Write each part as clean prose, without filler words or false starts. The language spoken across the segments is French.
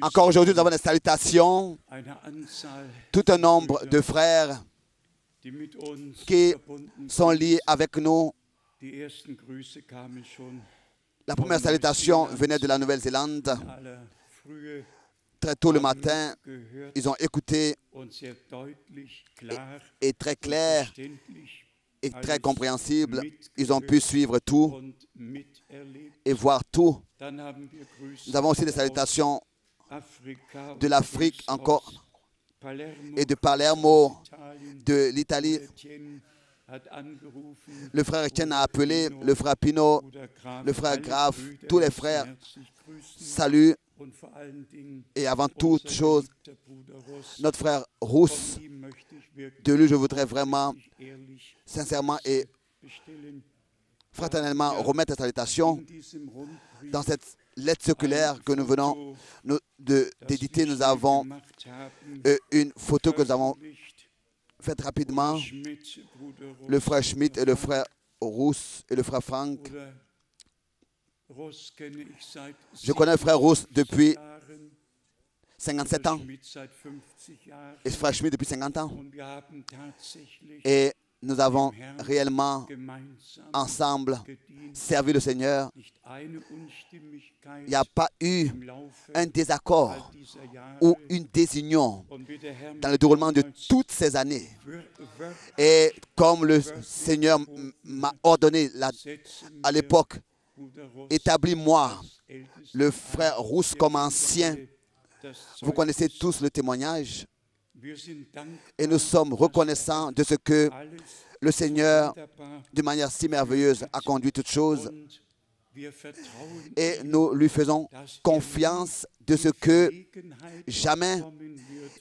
Encore aujourd'hui, nous avons des salutations, tout un nombre de frères qui sont liés avec nous. La première salutation venait de la Nouvelle-Zélande. Très tôt le matin, ils ont écouté et très clair et très compréhensible. Ils ont pu suivre tout et voir tout. Nous avons aussi des salutations de l'Afrique encore et de Palermo, de l'Italie. Le frère Etienne a appelé, le frère Pino, le frère Graf, tous les frères saluent. Et avant toute chose, notre frère Rousse, de lui je voudrais vraiment, sincèrement et fraternellement remettre la salutation. Dans cette lettre circulaire que nous venons d'éditer, nous avons une photo que nous avons faite rapidement. Le frère Schmidt et le frère Rousse et le frère Frank. Je connais le frère Rousse depuis 57 ans et le frère Schmidt depuis 50 ans. Et nous avons réellement ensemble servi le Seigneur. Il n'y a pas eu un désaccord ou une désunion dans le déroulement de toutes ces années. Et comme le Seigneur m'a ordonné à l'époque, établis-moi, le frère Rousse comme ancien. Vous connaissez tous le témoignage. Et nous sommes reconnaissants de ce que le Seigneur, de manière si merveilleuse, a conduit toutes choses. Et nous lui faisons confiance de ce que jamais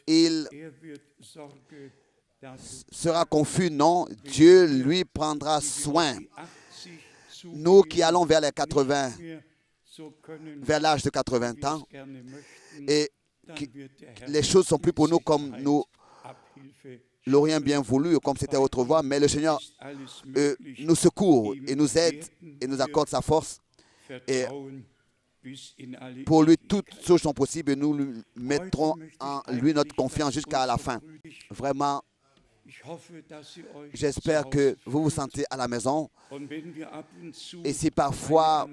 il sera confus. Non, Dieu lui prendra soin. Nous qui allons vers les 80, vers l'âge de 80 ans, et les choses ne sont plus pour nous comme nous l'aurions bien voulu, comme c'était autrefois, mais le Seigneur nous secourt et nous aide et nous accorde sa force. Et pour lui, toutes choses sont possibles et nous lui mettrons en lui notre confiance jusqu'à la fin. Vraiment, j'espère que vous vous sentez à la maison. Et si parfois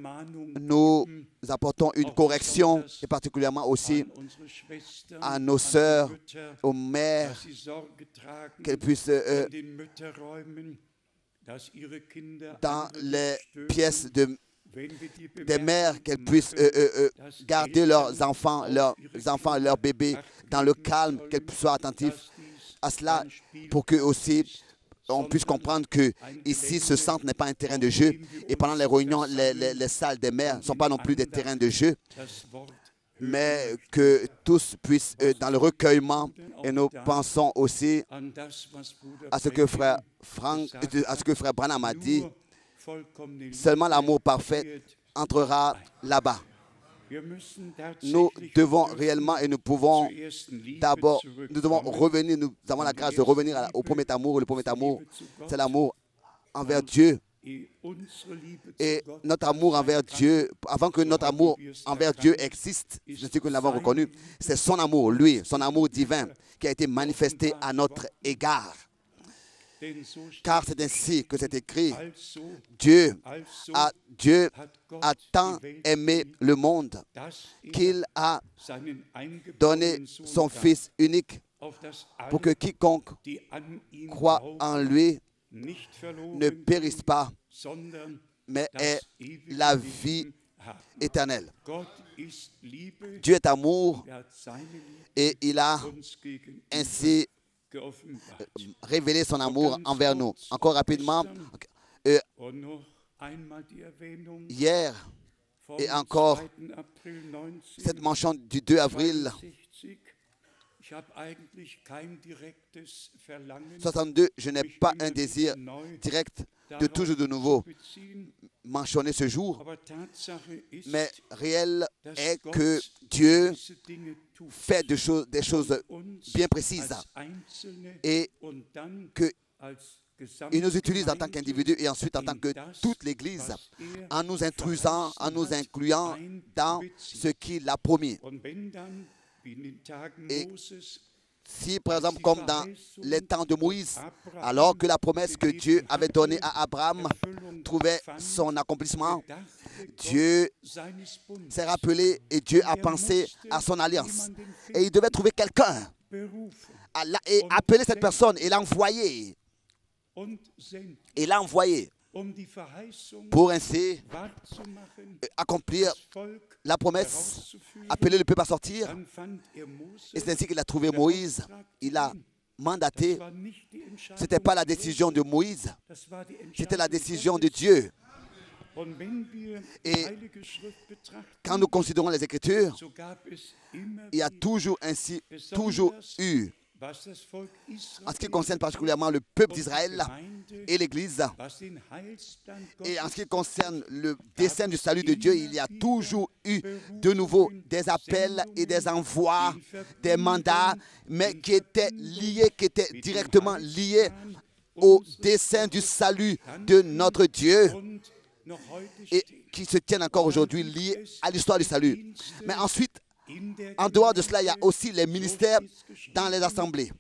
nous apportons une correction, et particulièrement aussi à nos sœurs, aux mères, qu'elles puissent, dans les pièces des mères, qu'elles puissent garder leurs enfants, leurs bébés dans le calme, qu'elles soient attentives à cela pour que aussi on puisse comprendre que ici ce centre n'est pas un terrain de jeu et pendant les réunions les salles des mères ne sont pas non plus des terrains de jeu, mais que tous puissent dans le recueillement. Et nous pensons aussi à ce que frère Frank, à ce que frère Branham a dit, seulement l'amour parfait entrera là-bas. Nous devons réellement et nous pouvons d'abord, nous devons revenir, nous avons la grâce de revenir au premier amour. Le premier amour, c'est l'amour envers Dieu. Et notre amour envers Dieu, avant que notre amour envers Dieu existe, je sais que nous l'avons reconnu, c'est son amour, lui, son amour divin qui a été manifesté à notre égard. Car c'est ainsi que c'est écrit, Dieu a tant aimé le monde qu'il a donné son Fils unique pour que quiconque croit en lui ne périsse pas, mais ait la vie éternelle. Dieu est amour et il a ainsi révéler son amour envers nous. Encore rapidement, hier et encore cette mention du 2 avril 62, je n'ai pas un désir direct de toujours de nouveau mentionner ce jour, mais réel est que Dieu fait des choses bien précises et que Il nous utilise en tant qu'individu et ensuite en tant que toute l'Église, en nous intrusant, en nous incluant dans ce qu'il a promis. Et si, par exemple, comme dans les temps de Moïse, alors que la promesse que Dieu avait donnée à Abraham trouvait son accomplissement, Dieu s'est rappelé et Dieu a pensé à son alliance. Et il devait trouver quelqu'un et appeler cette personne et l'envoyer. Et l'envoyer pour ainsi accomplir la promesse, appeler le peuple à sortir. Et c'est ainsi qu'il a trouvé Moïse. Il a mandaté. Ce n'était pas la décision de Moïse, c'était la décision de Dieu. Et quand nous considérons les Écritures, il y a toujours eu, en ce qui concerne particulièrement le peuple d'Israël et l'Église, et en ce qui concerne le dessein du salut de Dieu, il y a toujours eu de nouveau des appels et des envois, des mandats, mais qui étaient liés, qui étaient directement liés au dessein du salut de notre Dieu et qui se tiennent encore aujourd'hui liés à l'histoire du salut. Mais ensuite, en dehors de cela, il y a aussi les ministères dans les assemblées.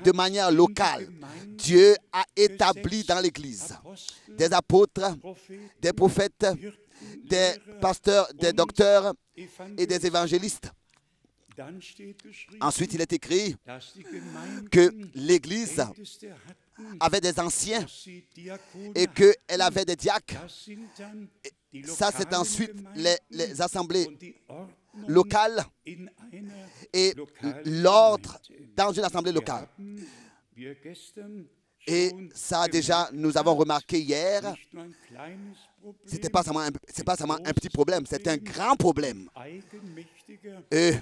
De manière locale, Dieu a établi dans l'Église des apôtres, des prophètes, des pasteurs, des docteurs et des évangélistes. Ensuite, il est écrit que l'Église avait des anciens et qu'elle avait des diacres. Ça, c'est ensuite les assemblées locales et l'ordre dans une assemblée locale. Et ça, déjà, nous avons remarqué hier, c'est pas seulement un petit problème, c'est un grand problème. Et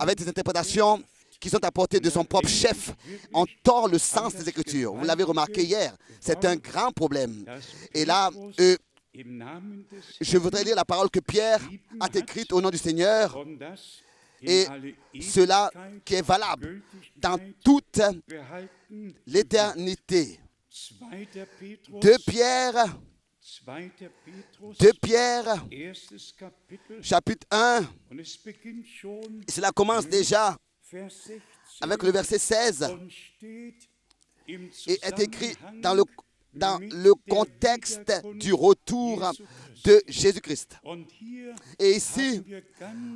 avec des interprétations qui sont apportées de son propre chef, on tord le sens des Écritures. Vous l'avez remarqué hier, c'est un grand problème. Et là, je voudrais lire la parole que Pierre a écrite au nom du Seigneur, et cela qui est valable dans toute l'éternité. 2 Pierre, chapitre 1, cela commence déjà avec le verset 16 et est écrit dans le contexte du retour de Jésus-Christ. Et ici,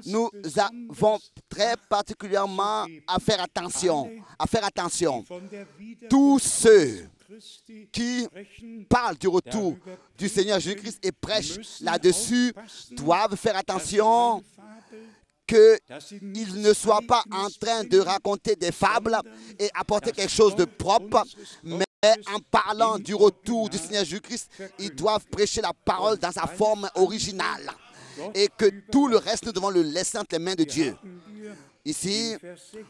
nous avons très particulièrement à faire attention. Tous ceux qui parlent du retour du Seigneur Jésus-Christ et prêchent là-dessus doivent faire attention qu'ils ne soient pas en train de raconter des fables et apporter quelque chose de propre, mais en parlant du retour du Seigneur Jésus-Christ, ils doivent prêcher la parole dans sa forme originale et que tout le reste, nous devons le laisser entre les mains de Dieu. Ici,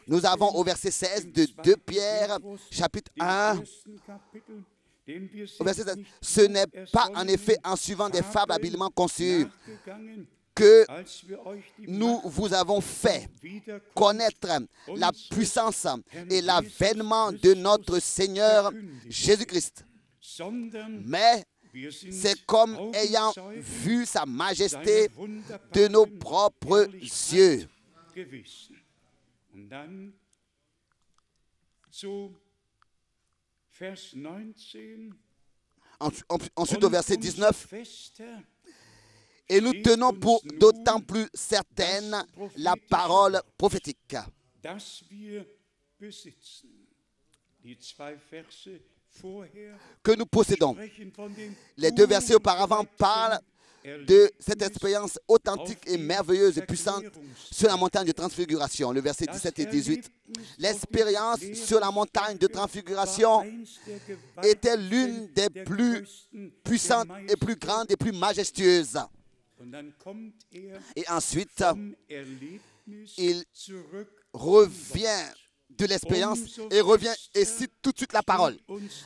nous avons au verset 16 de 2 Pierre, chapitre 1, au verset 16, « Ce n'est pas en effet en suivant des fables habilement conçues que nous vous avons fait connaître la puissance et l'avènement de notre Seigneur Jésus-Christ. Mais c'est comme ayant vu sa majesté de nos propres yeux. » Ensuite, au verset 19, « Et nous tenons pour d'autant plus certaine la parole prophétique. » Que nous possédons. Les 2 versets auparavant parlent de cette expérience authentique et merveilleuse et puissante sur la montagne de transfiguration, le verset 17 et 18. L'expérience sur la montagne de transfiguration était l'une des plus puissantes et plus grandes et plus majestueuses. Et ensuite, il revient de l'expérience et revient et cite tout de suite la parole.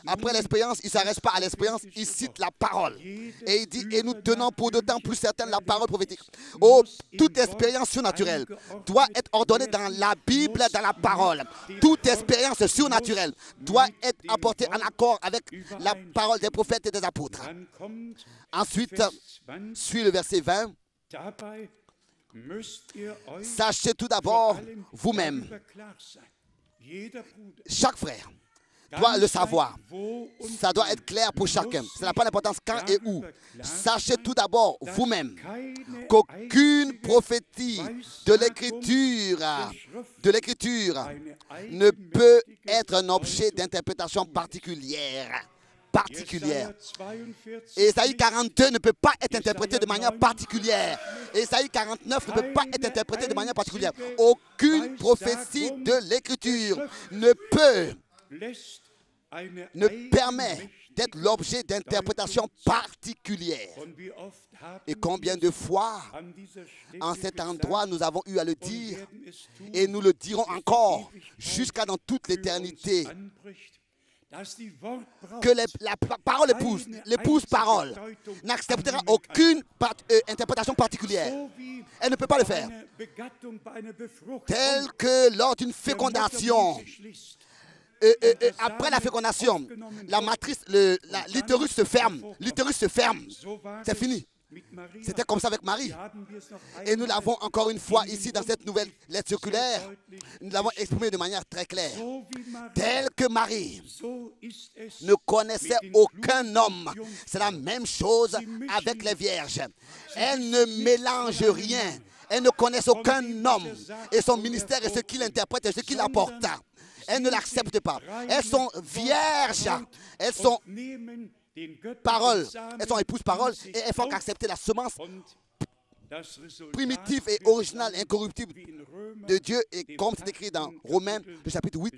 Après l'expérience, il ne s'arrête pas à l'expérience, il cite la parole. Et il dit, et nous tenons pour d'autant plus certaine la parole prophétique. Oh, toute expérience surnaturelle doit être ordonnée dans la Bible, dans la parole. Toute expérience surnaturelle doit être apportée en accord avec la parole des prophètes et des apôtres. Ensuite, suit le verset 20. Sachez tout d'abord vous-même. Chaque frère doit le savoir. Ça doit être clair pour chacun. Ça n'a pas d'importance quand et où. Sachez tout d'abord vous-même qu'aucune prophétie de l'Écriture ne peut être un objet d'interprétation particulière. Ésaïe 42 ne peut pas être interprété de manière particulière. Ésaïe 49 ne peut pas être interprété de manière particulière. Aucune prophétie de l'Écriture ne permet d'être l'objet d'interprétation particulière. Et combien de fois, en cet endroit, nous avons eu à le dire, et nous le dirons encore, jusqu'à dans toute l'éternité, que la parole l'épouse parole, n'acceptera aucune interprétation particulière. Elle ne peut pas le faire. Tel que lors d'une fécondation, après la fécondation, la matrice, l'utérus se ferme. L'utérus se ferme. C'est fini. C'était comme ça avec Marie. Et nous l'avons encore une fois ici dans cette nouvelle lettre circulaire. Nous l'avons exprimé de manière très claire. Tel que Marie ne connaissait aucun homme. C'est la même chose avec les vierges. Elles ne mélangent rien. Elles ne connaissent aucun homme. Et son ministère est ce qu'il interprète et ce qu'il apporte. Elles ne l'acceptent pas. Elles sont vierges. Elles sont paroles. Elles sont épouses paroles et elles font qu'accepter la semence primitive et originale, incorruptible de Dieu. Et comme c'est écrit dans Romains, le chapitre 8,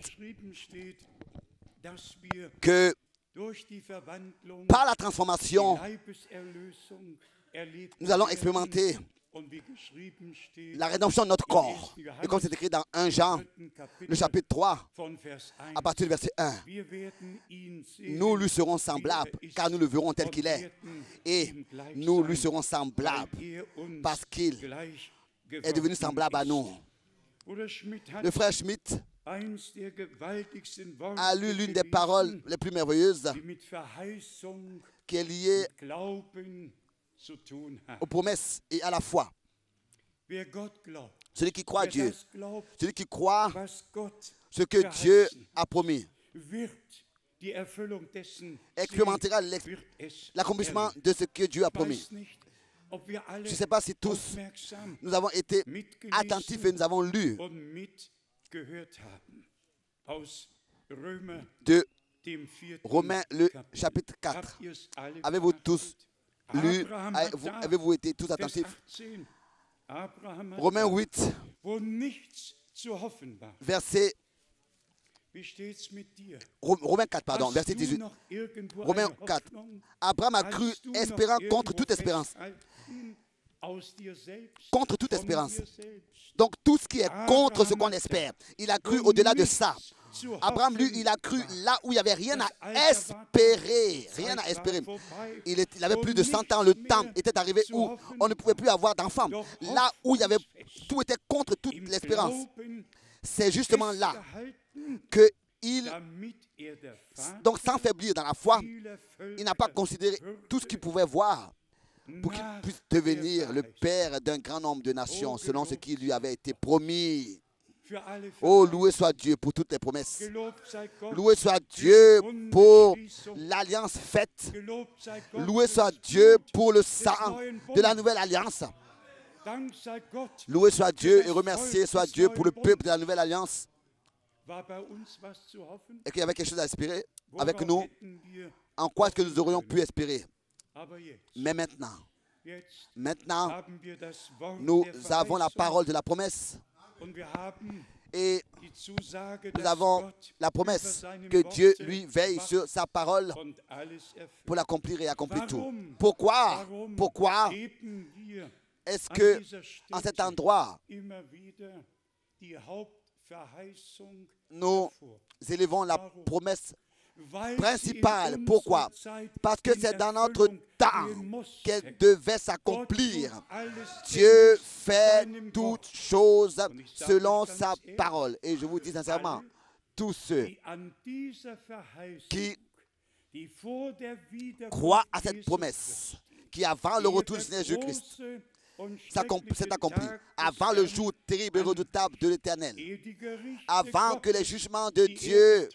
que par la transformation, nous allons expérimenter la rédemption de notre corps. Et comme c'est écrit dans 1 Jean, le chapitre 3, à partir du verset 1, nous lui serons semblables, car nous le verrons tel qu'il est. Et nous lui serons semblables, parce qu'il est devenu semblable à nous. Le frère Schmitt a lu l'une des paroles les plus merveilleuses qui est liée aux promesses et à la foi. Celui qui croit Dieu, celui qui croit ce que Dieu a promis, expérimentera l'accomplissement de ce que Dieu a promis. Je ne sais pas si tous nous avons été attentifs et nous avons lu de Romains le chapitre 4. Avez-vous tous lu, avez-vous été tous attentifs? Romains 8, verset Romains 4, pardon, verset 18. Romains 4. Abraham a cru espérant contre toute espérance. Contre toute espérance. Donc tout ce qui est contre ce qu'on espère, il a cru au-delà de ça. Abraham, lui, il a cru là où il n'y avait rien à espérer. Rien à espérer. Il avait plus de 100 ans. Le temps était arrivé où on ne pouvait plus avoir d'enfants. Là où il y avait, tout était contre toute l'espérance. C'est justement là qu'il, donc sans faiblir dans la foi, il n'a pas considéré tout ce qu'il pouvait voir pour qu'il puisse devenir le père d'un grand nombre de nations, selon ce qui lui avait été promis. Oh, loué soit Dieu pour toutes les promesses. Loué soit Dieu pour l'alliance faite. Loué soit Dieu pour le sang de la nouvelle alliance. Loué soit Dieu et remercié soit Dieu pour le peuple de la nouvelle alliance. Et qu'il y avait quelque chose à espérer avec nous. En quoi est-ce que nous aurions pu espérer? Mais maintenant, nous avons la parole de la promesse. Et nous avons la promesse que Dieu, lui, veille sur sa parole pour l'accomplir et accomplir tout. Pourquoi est-ce que, en cet endroit, nous élevons la promesse principale. Pourquoi? Parce que c'est dans notre temps qu'elle devait s'accomplir. Dieu fait toutes choses selon sa parole. Et je vous dis sincèrement, tous ceux qui croient à cette promesse, qui avant le retour du Seigneur Jésus-Christ s'est accompli, avant le jour terrible et redoutable de l'Éternel, avant que les jugements de Dieu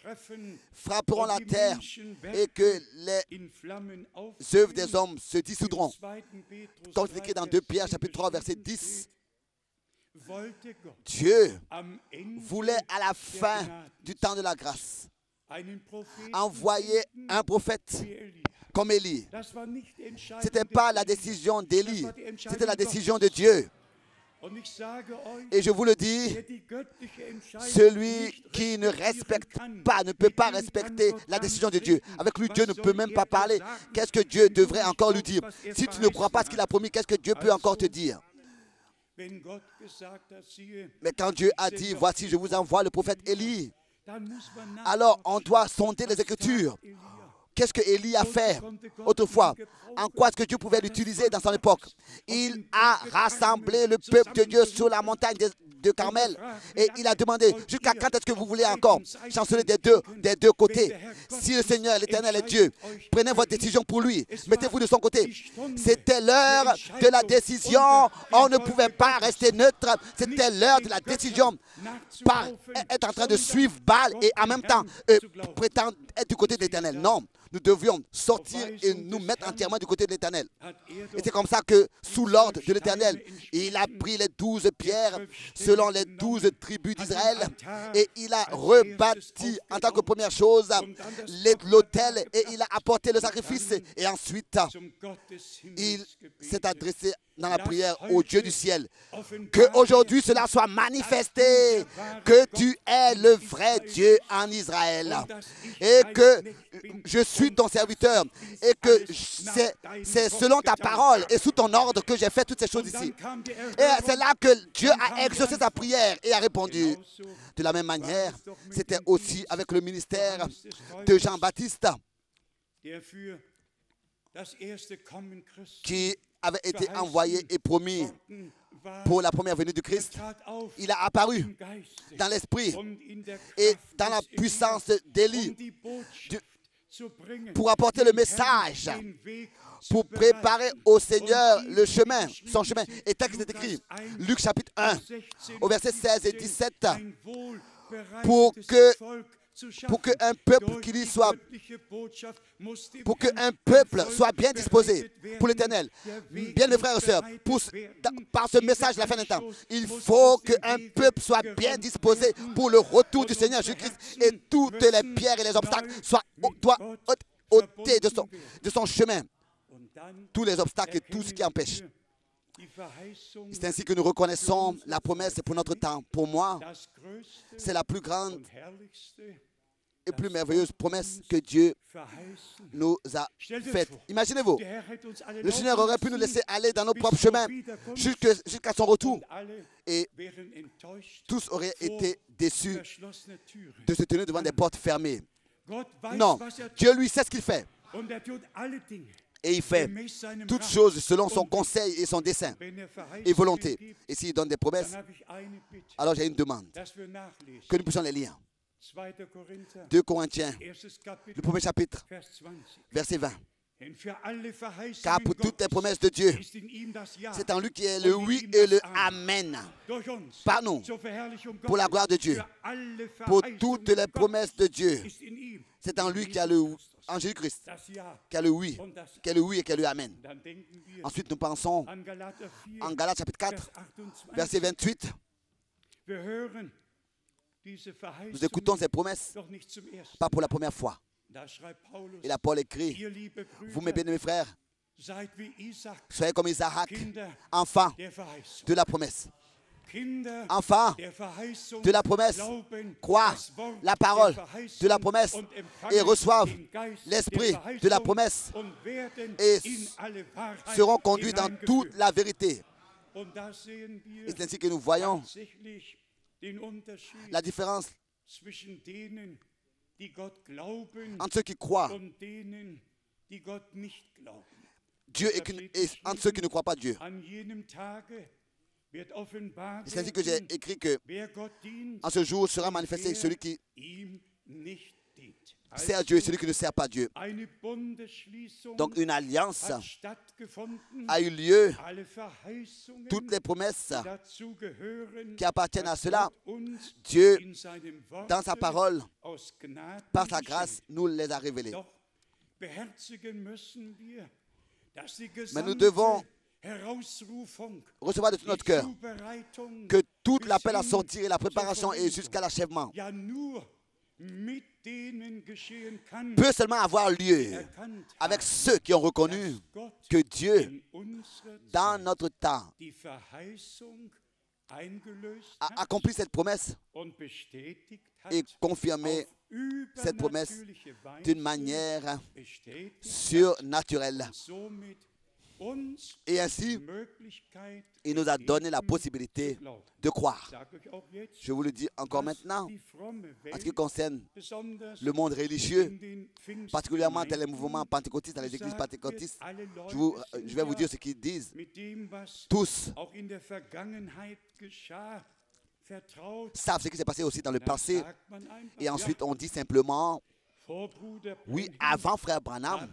frapperont la terre et que les œuvres des hommes se dissoudront. Comme c'est écrit dans 2 Pierre chapitre 3 verset 10, Dieu voulait à la fin du temps de la grâce envoyer un prophète comme Élie. Ce n'était pas la décision d'Élie, c'était la décision de Dieu. Et je vous le dis, celui qui ne respecte pas, ne peut pas respecter la décision de Dieu. Avec lui, Dieu ne peut même pas parler. Qu'est-ce que Dieu devrait encore lui dire? Si tu ne crois pas ce qu'il a promis, qu'est-ce que Dieu peut encore te dire? Mais quand Dieu a dit, voici, je vous envoie le prophète Élie, alors on doit sonder les Écritures. Qu'est-ce que Élie a fait autrefois? En quoi est-ce que Dieu pouvait l'utiliser dans son époque? Il a rassemblé le peuple de Dieu sur la montagne de Carmel et il a demandé, jusqu'à quand est-ce que vous voulez encore chanceler des deux côtés? Si le Seigneur, l'Éternel est Dieu, prenez votre décision pour lui, mettez-vous de son côté. C'était l'heure de la décision, on ne pouvait pas rester neutre, c'était l'heure de la décision, par être en train de suivre Baal et en même temps prétendre être du côté de l'Éternel. Non, nous devions sortir et nous mettre entièrement du côté de l'Éternel. Et c'est comme ça que, sous l'ordre de l'Éternel, il a pris les 12 pierres selon les 12 tribus d'Israël et il a rebâti en tant que première chose l'autel et il a apporté le sacrifice. Et ensuite, il s'est adressé dans la prière au Dieu du ciel. Que aujourd'hui cela soit manifesté, que tu es le vrai Dieu en Israël et que je suis ton serviteur et que c'est selon ta parole et sous ton ordre que j'ai fait toutes ces choses ici. Et c'est là que Dieu a exaucé sa prière et a répondu. De la même manière, c'était aussi avec le ministère de Jean-Baptiste qui avait été envoyé et promis pour la première venue du Christ. Il a apparu dans l'esprit et dans la puissance d'Élie pour apporter le message, pour préparer au Seigneur le chemin, son chemin. Et texte est écrit, Luc chapitre 1, au verset 16 et 17, pour qu'un peuple qui lui soit, pour qu'un peuple soit bien disposé pour l'Éternel. Bien les frères et sœurs, par ce message de la fin des temps, il faut qu'un peuple soit bien disposé pour le retour du Seigneur Jésus-Christ et toutes les pierres et les obstacles soient ôtés de son chemin. Tous les obstacles et tout ce qui empêche. C'est ainsi que nous reconnaissons la promesse pour notre temps. Pour moi, c'est la plus grande et plus merveilleuse promesse que Dieu nous a faite. Imaginez-vous, le Seigneur aurait pu nous laisser aller dans nos propres chemins jusqu'à son retour. Et tous auraient été déçus de se tenir devant des portes fermées. Non, Dieu lui sait ce qu'il fait. Et il fait toutes choses selon son conseil et son dessein et volonté. Et s'il donne des promesses, alors j'ai une demande, que nous puissions les lire. 2 Corinthiens, le premier chapitre, verset 20. Car pour toutes les promesses de Dieu, c'est en lui qui est le oui et le amen. Par nous, pour la gloire de Dieu, pour toutes les promesses de Dieu, c'est en lui qui a le en Jésus-Christ, qui a le oui, qui est le oui et qui est le amen. Ensuite, nous pensons en Galates chapitre 4, verset 28. Nous écoutons ces promesses, pas pour la première fois. Et là, Paul écrit, vous mes bien-aimés frères, soyez comme Isaac, enfants de la promesse. Enfants de la promesse, croient la parole de la promesse et reçoivent l'esprit de la promesse et seront conduits dans toute la vérité. Et c'est ainsi que nous voyons la différence entre ceux qui croient Dieu et entre ceux qui ne croient pas Dieu. C'est ainsi que j'ai écrit que en ce jour sera manifesté celui qui sert Dieu et celui qui ne sert pas Dieu. Donc une alliance a eu lieu. Toutes les promesses qui appartiennent à cela, Dieu, dans sa parole, par sa grâce, nous les a révélées. Mais nous devons recevoir de tout notre cœur que tout l'appel à sortir et la préparation est jusqu'à l'achèvement peut seulement avoir lieu avec ceux qui ont reconnu que Dieu, dans notre temps, a accompli cette promesse et confirmé cette promesse d'une manière surnaturelle. Et ainsi, il nous a donné la possibilité de croire. Je vous le dis encore maintenant, en ce qui concerne le monde religieux, particulièrement dans les mouvements pentecôtistes, dans les églises pentecôtistes, je vais vous dire ce qu'ils disent. Tous savent ce qui s'est passé aussi dans le passé. Et ensuite, on dit simplement, oui, avant Frère Branham,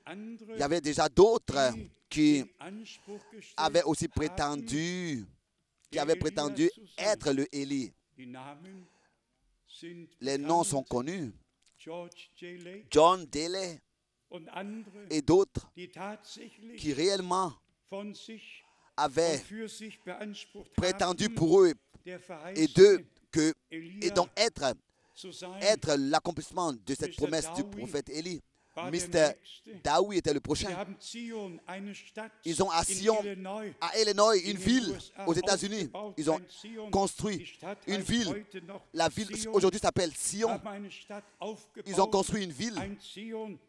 il y avait déjà d'autres qui avaient aussi prétendu, être le Élie. Les noms sont connus. John Daly et d'autres qui réellement avaient prétendu pour eux et d'eux et donc être l'accomplissement de cette promesse du prophète Élie. Mr. Dowie était le prochain. Ils ont à Sion, à Illinois, une ville aux États-Unis. Ils ont construit une ville. La ville aujourd'hui s'appelle Sion. Ils ont construit une ville,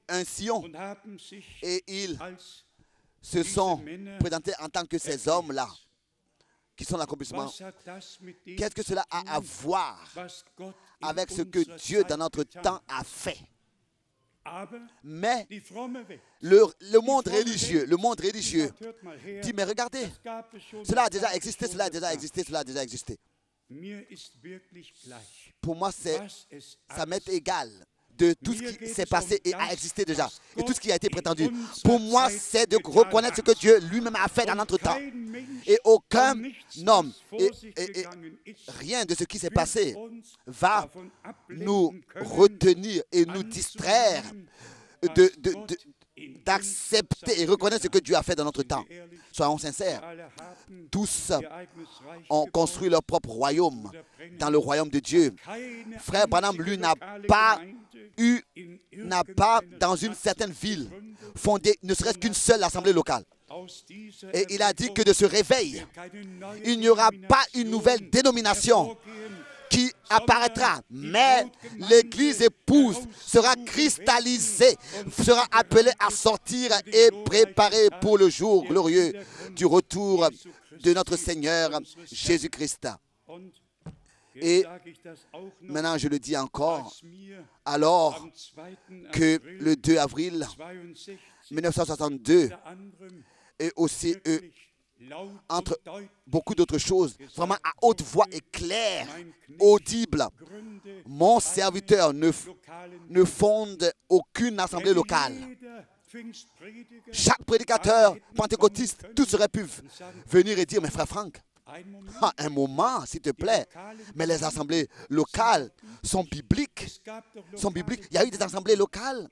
un Sion. Et ils se sont présentés en tant que ces hommes-là, qui sont l'accomplissement. Qu'est-ce que cela a à voir avec ce que Dieu dans notre temps a fait? Mais le monde religieux dit, mais regardez, cela a déjà existé, cela a déjà existé, cela a déjà existé. Pour moi, ça m'est égal de tout ce qui s'est passé et a existé déjà, et tout ce qui a été prétendu. Pour moi, c'est de reconnaître ce que Dieu lui-même a fait dans notre temps. Et aucun homme, et rien de ce qui s'est passé va nous retenir et nous distraire d'accepter et reconnaître ce que Dieu a fait dans notre temps. Soyons sincères. Tous ont construit leur propre royaume dans le royaume de Dieu. Frère Branham, lui, n'a pas dans une certaine ville fondé ne serait-ce qu'une seule assemblée locale. Et il a dit que de ce réveil, il n'y aura pas une nouvelle dénomination qui apparaîtra, mais l'Église épouse sera cristallisée, sera appelée à sortir et préparée pour le jour glorieux du retour de notre Seigneur Jésus-Christ. Et maintenant, je le dis encore, alors que le 2 avril 1962, et aussi entre beaucoup d'autres choses, vraiment à haute voix et claire, audible, mon serviteur ne fonde aucune assemblée locale. Chaque prédicateur pentecôtiste, tous auraient pu venir et dire, mais frère Franck, un moment, s'il te plaît. Mais les assemblées locales sont bibliques. Il y a eu des assemblées locales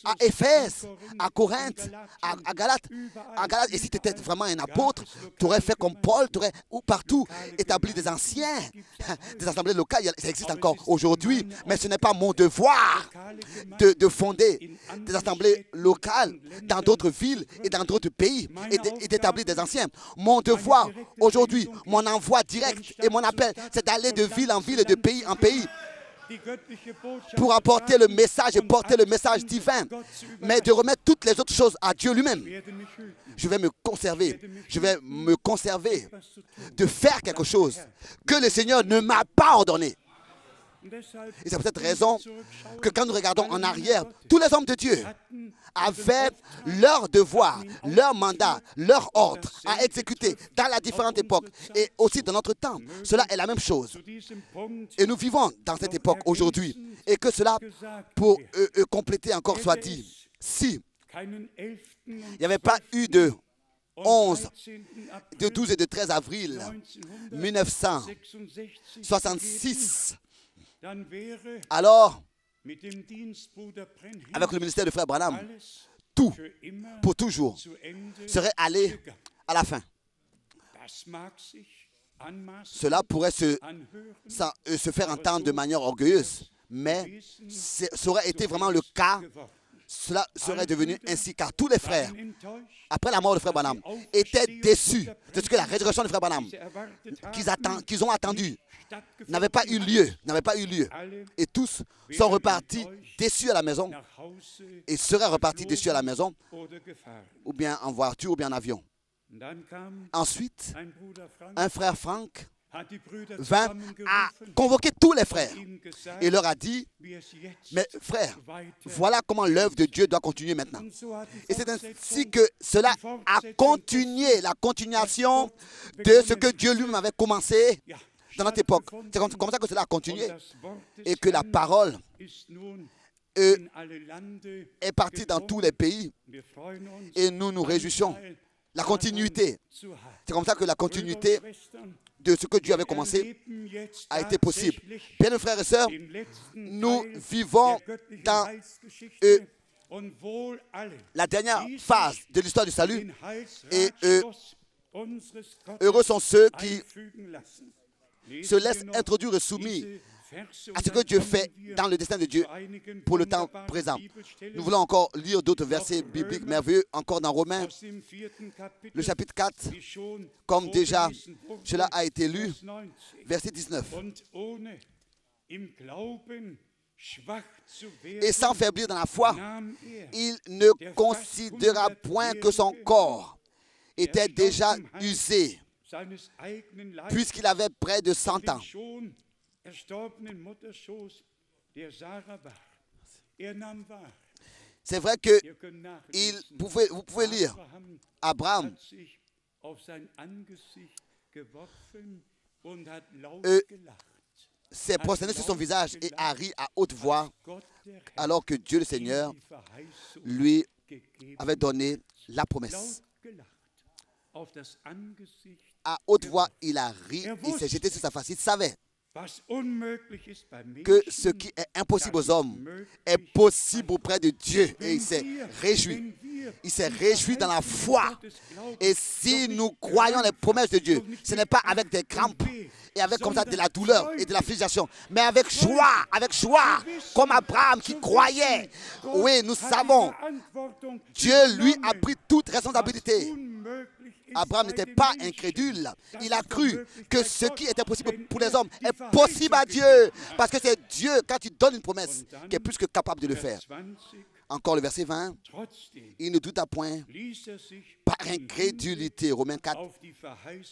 à Éphèse, à Corinthe, à Galate. Et si tu étais vraiment un apôtre, tu aurais fait comme Paul, tu aurais partout établi des anciens. Des assemblées locales, ça existe encore aujourd'hui. Mais ce n'est pas mon devoir de fonder des assemblées locales dans d'autres villes et dans d'autres pays et d'établir des anciens. Mon devoir aujourd'hui, mon envoi direct et mon appel, c'est d'aller de ville en ville et de pays en pays pour apporter le message et porter le message divin, mais de remettre toutes les autres choses à Dieu lui-même. Je vais me conserver de faire quelque chose que le Seigneur ne m'a pas ordonné. Et c'est pour cette raison que quand nous regardons en arrière, tous les hommes de Dieu avaient leur devoir, leur mandat, leur ordre à exécuter dans la différente époque et aussi dans notre temps. Cela est la même chose. Et nous vivons dans cette époque aujourd'hui. Et que cela, pour compléter encore, soit dit, si il n'y avait pas eu de 12 et de 13 avril 1966, alors, avec le ministère de Frère Branham, tout, pour toujours, serait allé à la fin. Cela pourrait se faire entendre de manière orgueilleuse, mais ça aurait été vraiment le cas. Cela serait devenu ainsi, car tous les frères, après la mort de Frère Branham, étaient déçus de ce que la résurrection de Frère Branham qu'ils ont attendu n'avait pas eu lieu. Et tous sont repartis déçus à la maison et seraient repartis déçus à la maison, ou bien en voiture, ou bien en avion. Ensuite, un frère Frank vint à convoquer tous les frères et leur a dit, mais frères, voilà comment l'œuvre de Dieu doit continuer maintenant. Et c'est ainsi que cela a continué, la continuation de ce que Dieu lui-même avait commencé dans notre époque. C'est comme ça que cela a continué et que la parole est partie dans tous les pays et nous nous réjouissons. La continuité, c'est comme ça que la continuité de ce que Dieu avait commencé a été possible. Bien, mes frères et sœurs, nous vivons dans la dernière phase de l'histoire du salut et heureux sont ceux qui se laissent introduire et soumis à ce que Dieu fait dans le destin de Dieu pour le temps présent. Nous voulons encore lire d'autres versets bibliques merveilleux, encore dans Romains, le chapitre 4, comme déjà cela a été lu, verset 19. Et sans faiblir dans la foi, il ne considéra point que son corps était déjà usé, puisqu'il avait près de 100 ans. C'est vrai que vous pouvez lire, Abraham s'est prosterné sur son visage et a ri à haute voix, alors que Dieu le Seigneur lui avait donné la promesse. À haute voix, il a ri, il s'est jeté sur sa face. Il savait que ce qui est impossible aux hommes est possible auprès de Dieu. Et il s'est réjoui. Il s'est réjoui dans la foi. Et si nous croyons les promesses de Dieu, ce n'est pas avec des crampes et avec comme ça de la douleur et de la frustration, mais avec joie, comme Abraham qui croyait. Oui, nous savons, Dieu lui a pris toute responsabilité. Abraham n'était pas incrédule. Il a cru que ce qui était possible pour les hommes est possible à Dieu. Parce que c'est Dieu, quand il donne une promesse, qui est plus que capable de le faire. Encore le verset 20. Il ne douta point par incrédulité. Romains 4,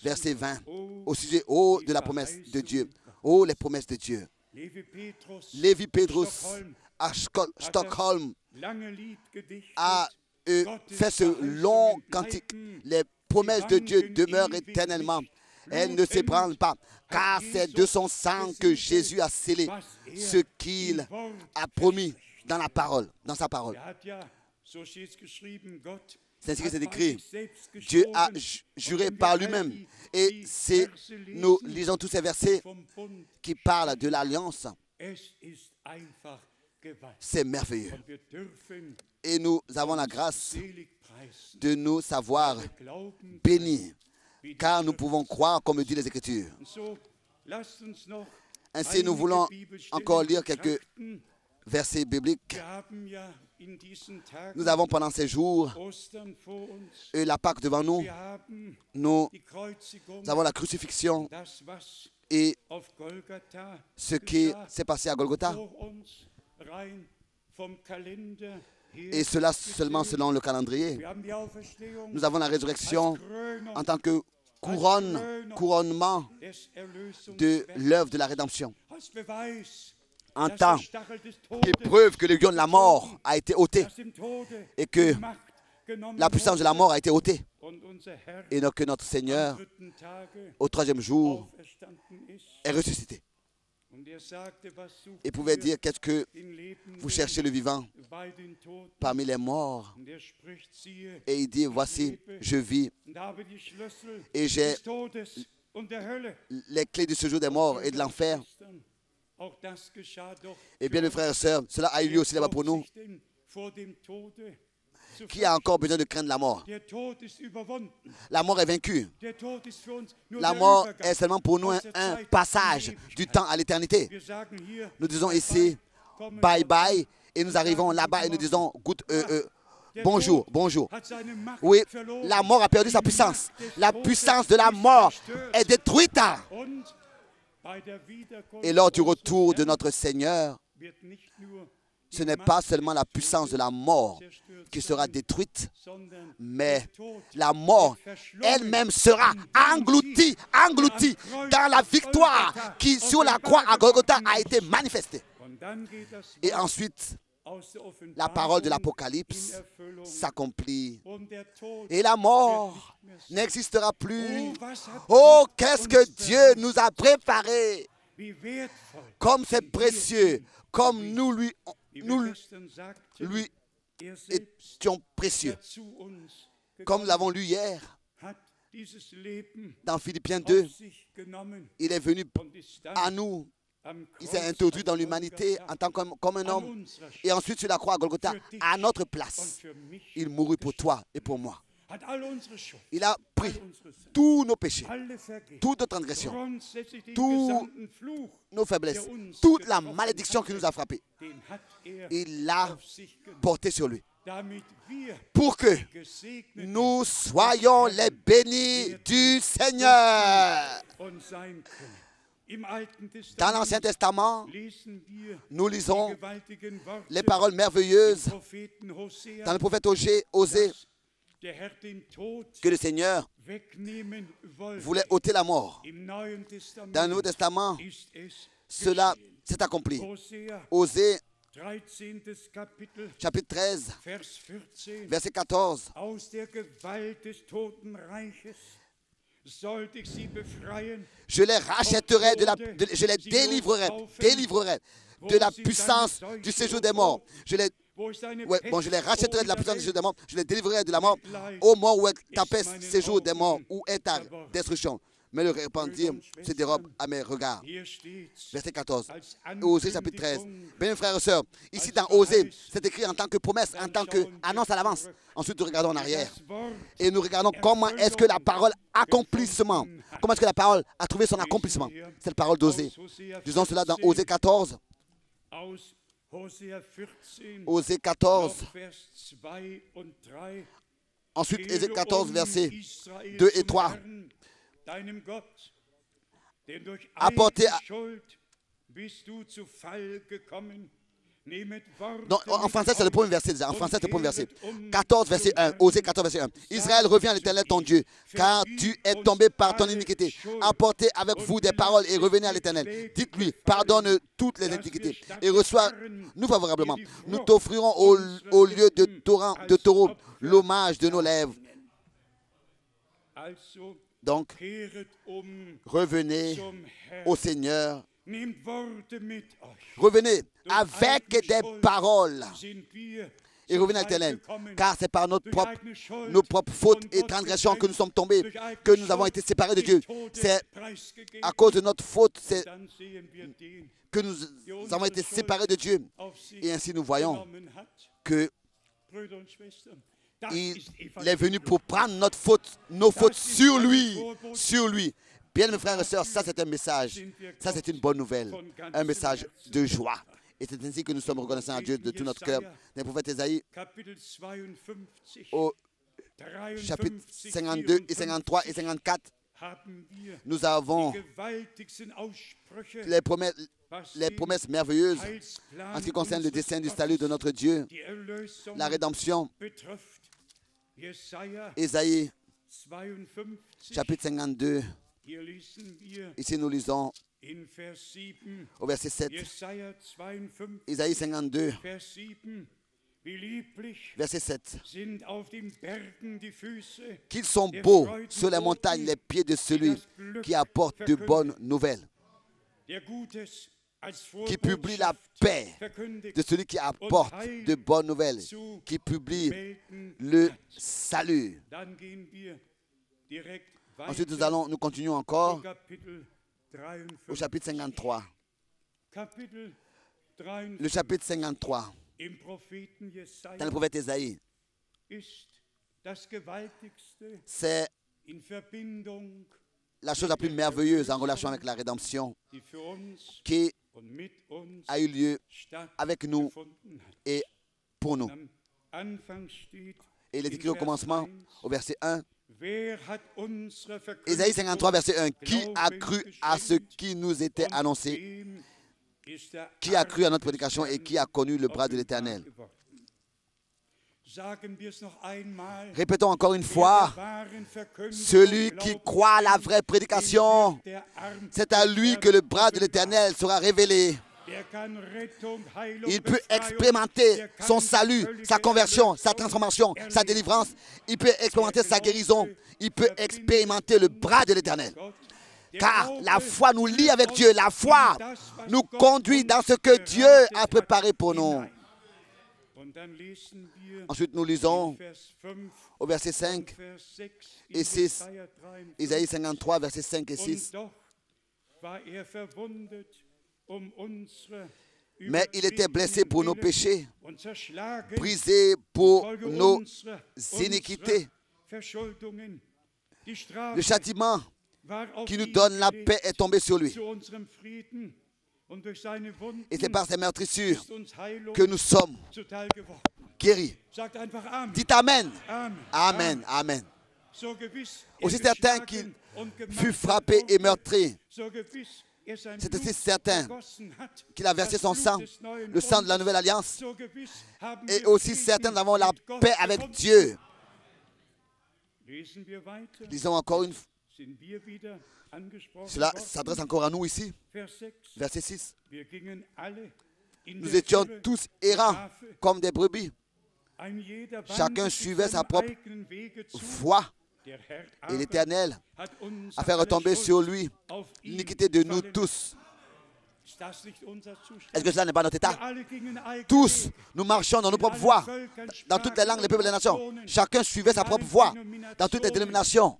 verset 20. Au sujet de la promesse de Dieu. Oh, les promesses de Dieu. Lévi Pétrus à Stockholm a fait ce long cantique. Les promesses de Dieu demeurent éternellement. Elles ne s'ébranlent pas, car c'est de son sang que Jésus a scellé ce qu'il a promis dans la parole, dans sa parole. C'est ainsi que c'est écrit. Dieu a juré par lui-même. Et nous lisons tous ces versets qui parlent de l'alliance. C'est merveilleux. Et nous avons la grâce de nous savoir bénis, car nous pouvons croire comme le disent les Écritures. Ainsi, nous voulons encore lire quelques versets bibliques. Nous avons pendant ces jours la Pâque devant nous. Nous avons la crucifixion Et ce qui s'est passé à Golgotha, et cela seulement selon le calendrier. Nous avons la résurrection en tant que couronnement de l'œuvre de la rédemption. En tant qu'épreuve que le lion de la mort a été ôté et que la puissance de la mort a été ôtée. Et donc que notre Seigneur, au troisième jour, est ressuscité. Il pouvait dire, qu'est-ce que vous cherchez le vivant parmi les morts? Et il dit, voici, je vis et j'ai les clés du séjour des morts et de l'enfer. Eh bien, mes frères et sœurs, cela a eu lieu aussi là-bas pour nous. Qui a encore besoin de craindre la mort? La mort est vaincue. La mort est seulement pour nous un passage du temps à l'éternité. Nous disons ici, bye bye, et nous arrivons là-bas et nous disons, bonjour, bonjour. Oui, la mort a perdu sa puissance. La puissance de la mort est détruite. Et lors du retour de notre Seigneur, ce n'est pas seulement la puissance de la mort qui sera détruite, mais la mort elle-même sera engloutie dans la victoire qui, sur la croix à Golgotha, a été manifestée. Et ensuite, la parole de l'Apocalypse s'accomplit. Et la mort n'existera plus. Oh, qu'est-ce que Dieu nous a préparé! Comme c'est précieux, comme nous lui étions précieux. Comme nous l'avons lu hier, dans Philippiens 2, il est venu à nous. Il s'est introduit dans l'humanité en tant comme un homme. Et ensuite, sur la croix à Golgotha, à notre place, il mourut pour toi et pour moi. Il a pris tous nos péchés, toutes nos transgressions, toutes nos faiblesses, toute la malédiction qui nous a frappés. Il l'a porté sur lui. Pour que nous soyons les bénis du Seigneur. Dans l'Ancien Testament, nous lisons les paroles merveilleuses dans le prophète Osée que le Seigneur voulait ôter la mort. Dans le Nouveau Testament, cela s'est accompli. Osée, chapitre 13, verset 14. Je les rachèterai, je les délivrerai de la puissance du séjour des morts. Je les rachèterai de la puissance du séjour des morts. Je les délivrerai de la mort. Ô mort, où est ta paix, séjour des morts? Où est ta destruction? Mais le repentir se dérobe à mes regards. Verset 14. Osée chapitre 13. Bien, frères et sœurs, ici dans Osée, c'est écrit en tant que promesse, en tant qu'annonce à l'avance. Ensuite, nous regardons en arrière. Et nous regardons comment est-ce que la parole accomplissement, comment est-ce que la parole a trouvé son accomplissement. C'est la parole d'Osée. Disons cela dans Osée 14. Osée 14. Ensuite, Osée 14, versets 2 et 3. Apportez en français, c'est le premier verset déjà. En français, c'est le premier verset. 14, verset 1. Osée 14, verset 1. Israël, revient à l'Éternel ton Dieu, car tu es tombé par ton iniquité. Apportez avec vous des paroles et revenez à l'Éternel. Dites-lui, pardonne toutes les iniquités et reçois-nous favorablement. Nous t'offrirons au lieu de taureau l'hommage de nos lèvres. Donc, revenez au Seigneur. Revenez avec des paroles et revenez à l'Éternel. Car c'est par nos propres fautes et transgressions que nous sommes tombés, que nous avons été séparés de Dieu. C'est à cause de notre faute que nous avons été séparés de Dieu. Et ainsi nous voyons que il est venu pour prendre nos fautes sur lui. Bien, mes frères et sœurs, ça c'est un message, ça c'est une bonne nouvelle, un message de joie. Et c'est ainsi que nous sommes reconnaissants à Dieu de tout notre cœur. Dans le prophète Ésaïe, au chapitre 52 et 53 et 54, nous avons les promesses merveilleuses en ce qui concerne le dessein du salut de notre Dieu, la rédemption. Ésaïe, chapitre 52. Ici, nous lisons au verset 7. Ésaïe 52, verset 7. Qu'ils sont beaux sur les montagnes les pieds de celui qui apporte de bonnes nouvelles, qui publie la paix de celui qui apporte de bonnes nouvelles, qui publie le salut. Ensuite, nous continuons encore au chapitre 53. Le chapitre 53, dans le prophète Ésaïe, c'est la chose la plus merveilleuse en relation avec la rédemption qui a eu lieu avec nous et pour nous. Et il est écrit au commencement, au verset 1, Ésaïe 53, verset 1, qui a cru à ce qui nous était annoncé? Qui a cru à notre prédication et qui a connu le bras de l'Éternel? Répétons encore une fois, celui qui croit à la vraie prédication, c'est à lui que le bras de l'Éternel sera révélé. Il peut expérimenter son salut, sa conversion, sa transformation, sa délivrance. Il peut expérimenter sa guérison. Il peut expérimenter le bras de l'Éternel. Car la foi nous lie avec Dieu. La foi nous conduit dans ce que Dieu a préparé pour nous. Ensuite, nous lisons au verset 5 et 6, Ésaïe 53, versets 5 et 6. Mais il était blessé pour nos péchés, brisé pour nos iniquités. Le châtiment qui nous donne la paix est tombé sur lui. Et c'est par ses meurtrissures que nous sommes guéris. Dites Amen. Amen. Amen. Aussi certain qu'il fut frappé et meurtri, c'est aussi certain qu'il a versé son sang, le sang de la nouvelle alliance. Et aussi certain nous avons la paix avec Dieu. Lisons encore une fois. Cela s'adresse encore à nous ici. Verset 6. Nous étions tous errants comme des brebis. Chacun suivait sa propre voie. Et l'Éternel a fait retomber sur lui l'iniquité de nous tous. Est-ce que cela n'est pas notre état? Tous, nous marchons dans nos propres voies, dans toutes les langues, les peuples et les nations. Chacun suivait sa propre voie, dans toutes les dénominations,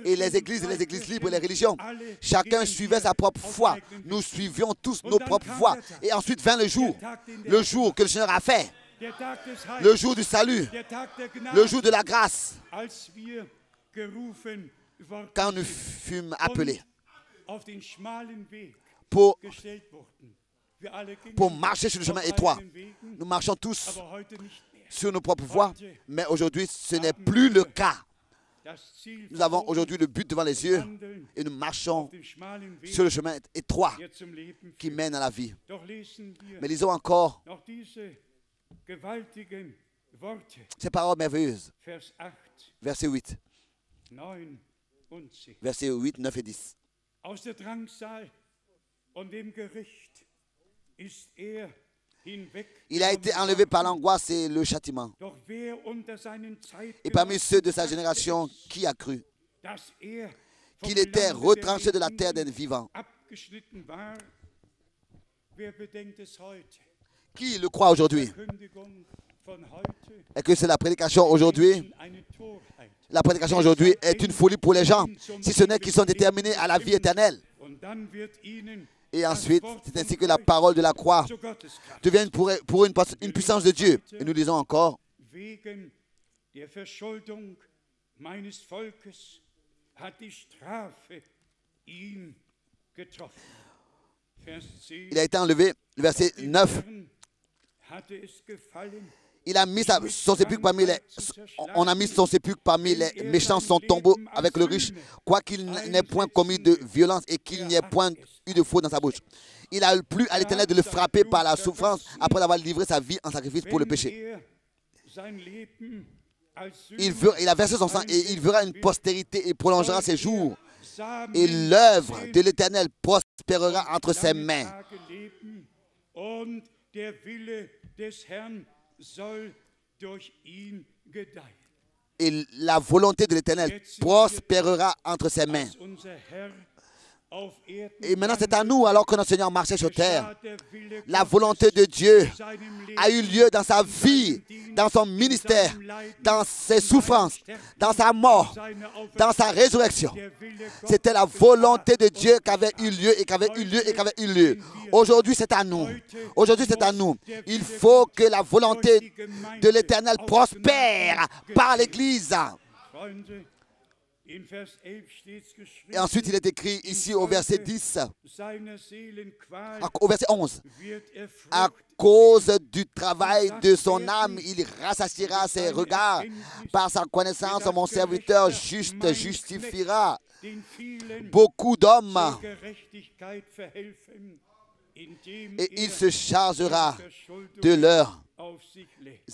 et les églises libres et les religions. Chacun suivait sa propre foi. Nous suivions tous nos propres voies. Et ensuite vint le jour que le Seigneur a fait, le jour du salut, le jour de la grâce, quand nous fûmes appelés pour marcher sur le chemin étroit. Nous marchons tous sur nos propres voies, mais aujourd'hui, ce n'est plus le cas. Nous avons aujourd'hui le but devant les yeux et nous marchons sur le chemin étroit qui mène à la vie. Mais lisons encore ces paroles merveilleuses. Verset 8. Versets 8, 9 et 10. Il a été enlevé par l'angoisse et le châtiment. Et parmi ceux de sa génération, qui a cru qu'il était retranché de la terre des vivants? Qui le croit aujourd'hui? Est-ce que c'est la prédication aujourd'hui? La prédication aujourd'hui est une folie pour les gens, si ce n'est qu'ils sont déterminés à la vie éternelle. Et ensuite, c'est ainsi que la parole de la croix devient pour une puissance de Dieu. Et nous lisons encore. Il a été enlevé, verset 9. Il a mis son sépulcre parmi on a mis son sépulcre parmi les méchants, son tombeau avec le riche, quoiqu'il n'ait point commis de violence et qu'il n'y ait point eu de faux dans sa bouche. Il a plu à l'Éternel de le frapper par la souffrance après avoir livré sa vie en sacrifice pour le péché. Il a versé son sang et il verra une postérité et prolongera ses jours. Et l'œuvre de l'Éternel prospérera entre ses mains. Et la volonté de l'Éternel prospérera entre ses mains. Et maintenant c'est à nous, alors que notre Seigneur marchait sur terre. La volonté de Dieu a eu lieu dans sa vie, dans son ministère, dans ses souffrances, dans sa mort, dans sa résurrection. C'était la volonté de Dieu qui avait eu lieu et qui avait eu lieu et qui avait eu lieu. Aujourd'hui c'est à nous. Aujourd'hui c'est à nous. Il faut que la volonté de l'Éternel prospère par l'Église. Et ensuite, il est écrit ici au verset 10, au verset 11. À cause du travail de son âme, il rassasiera ses regards. Par sa connaissance, mon serviteur juste justifiera beaucoup d'hommes. Et il se chargera de leurs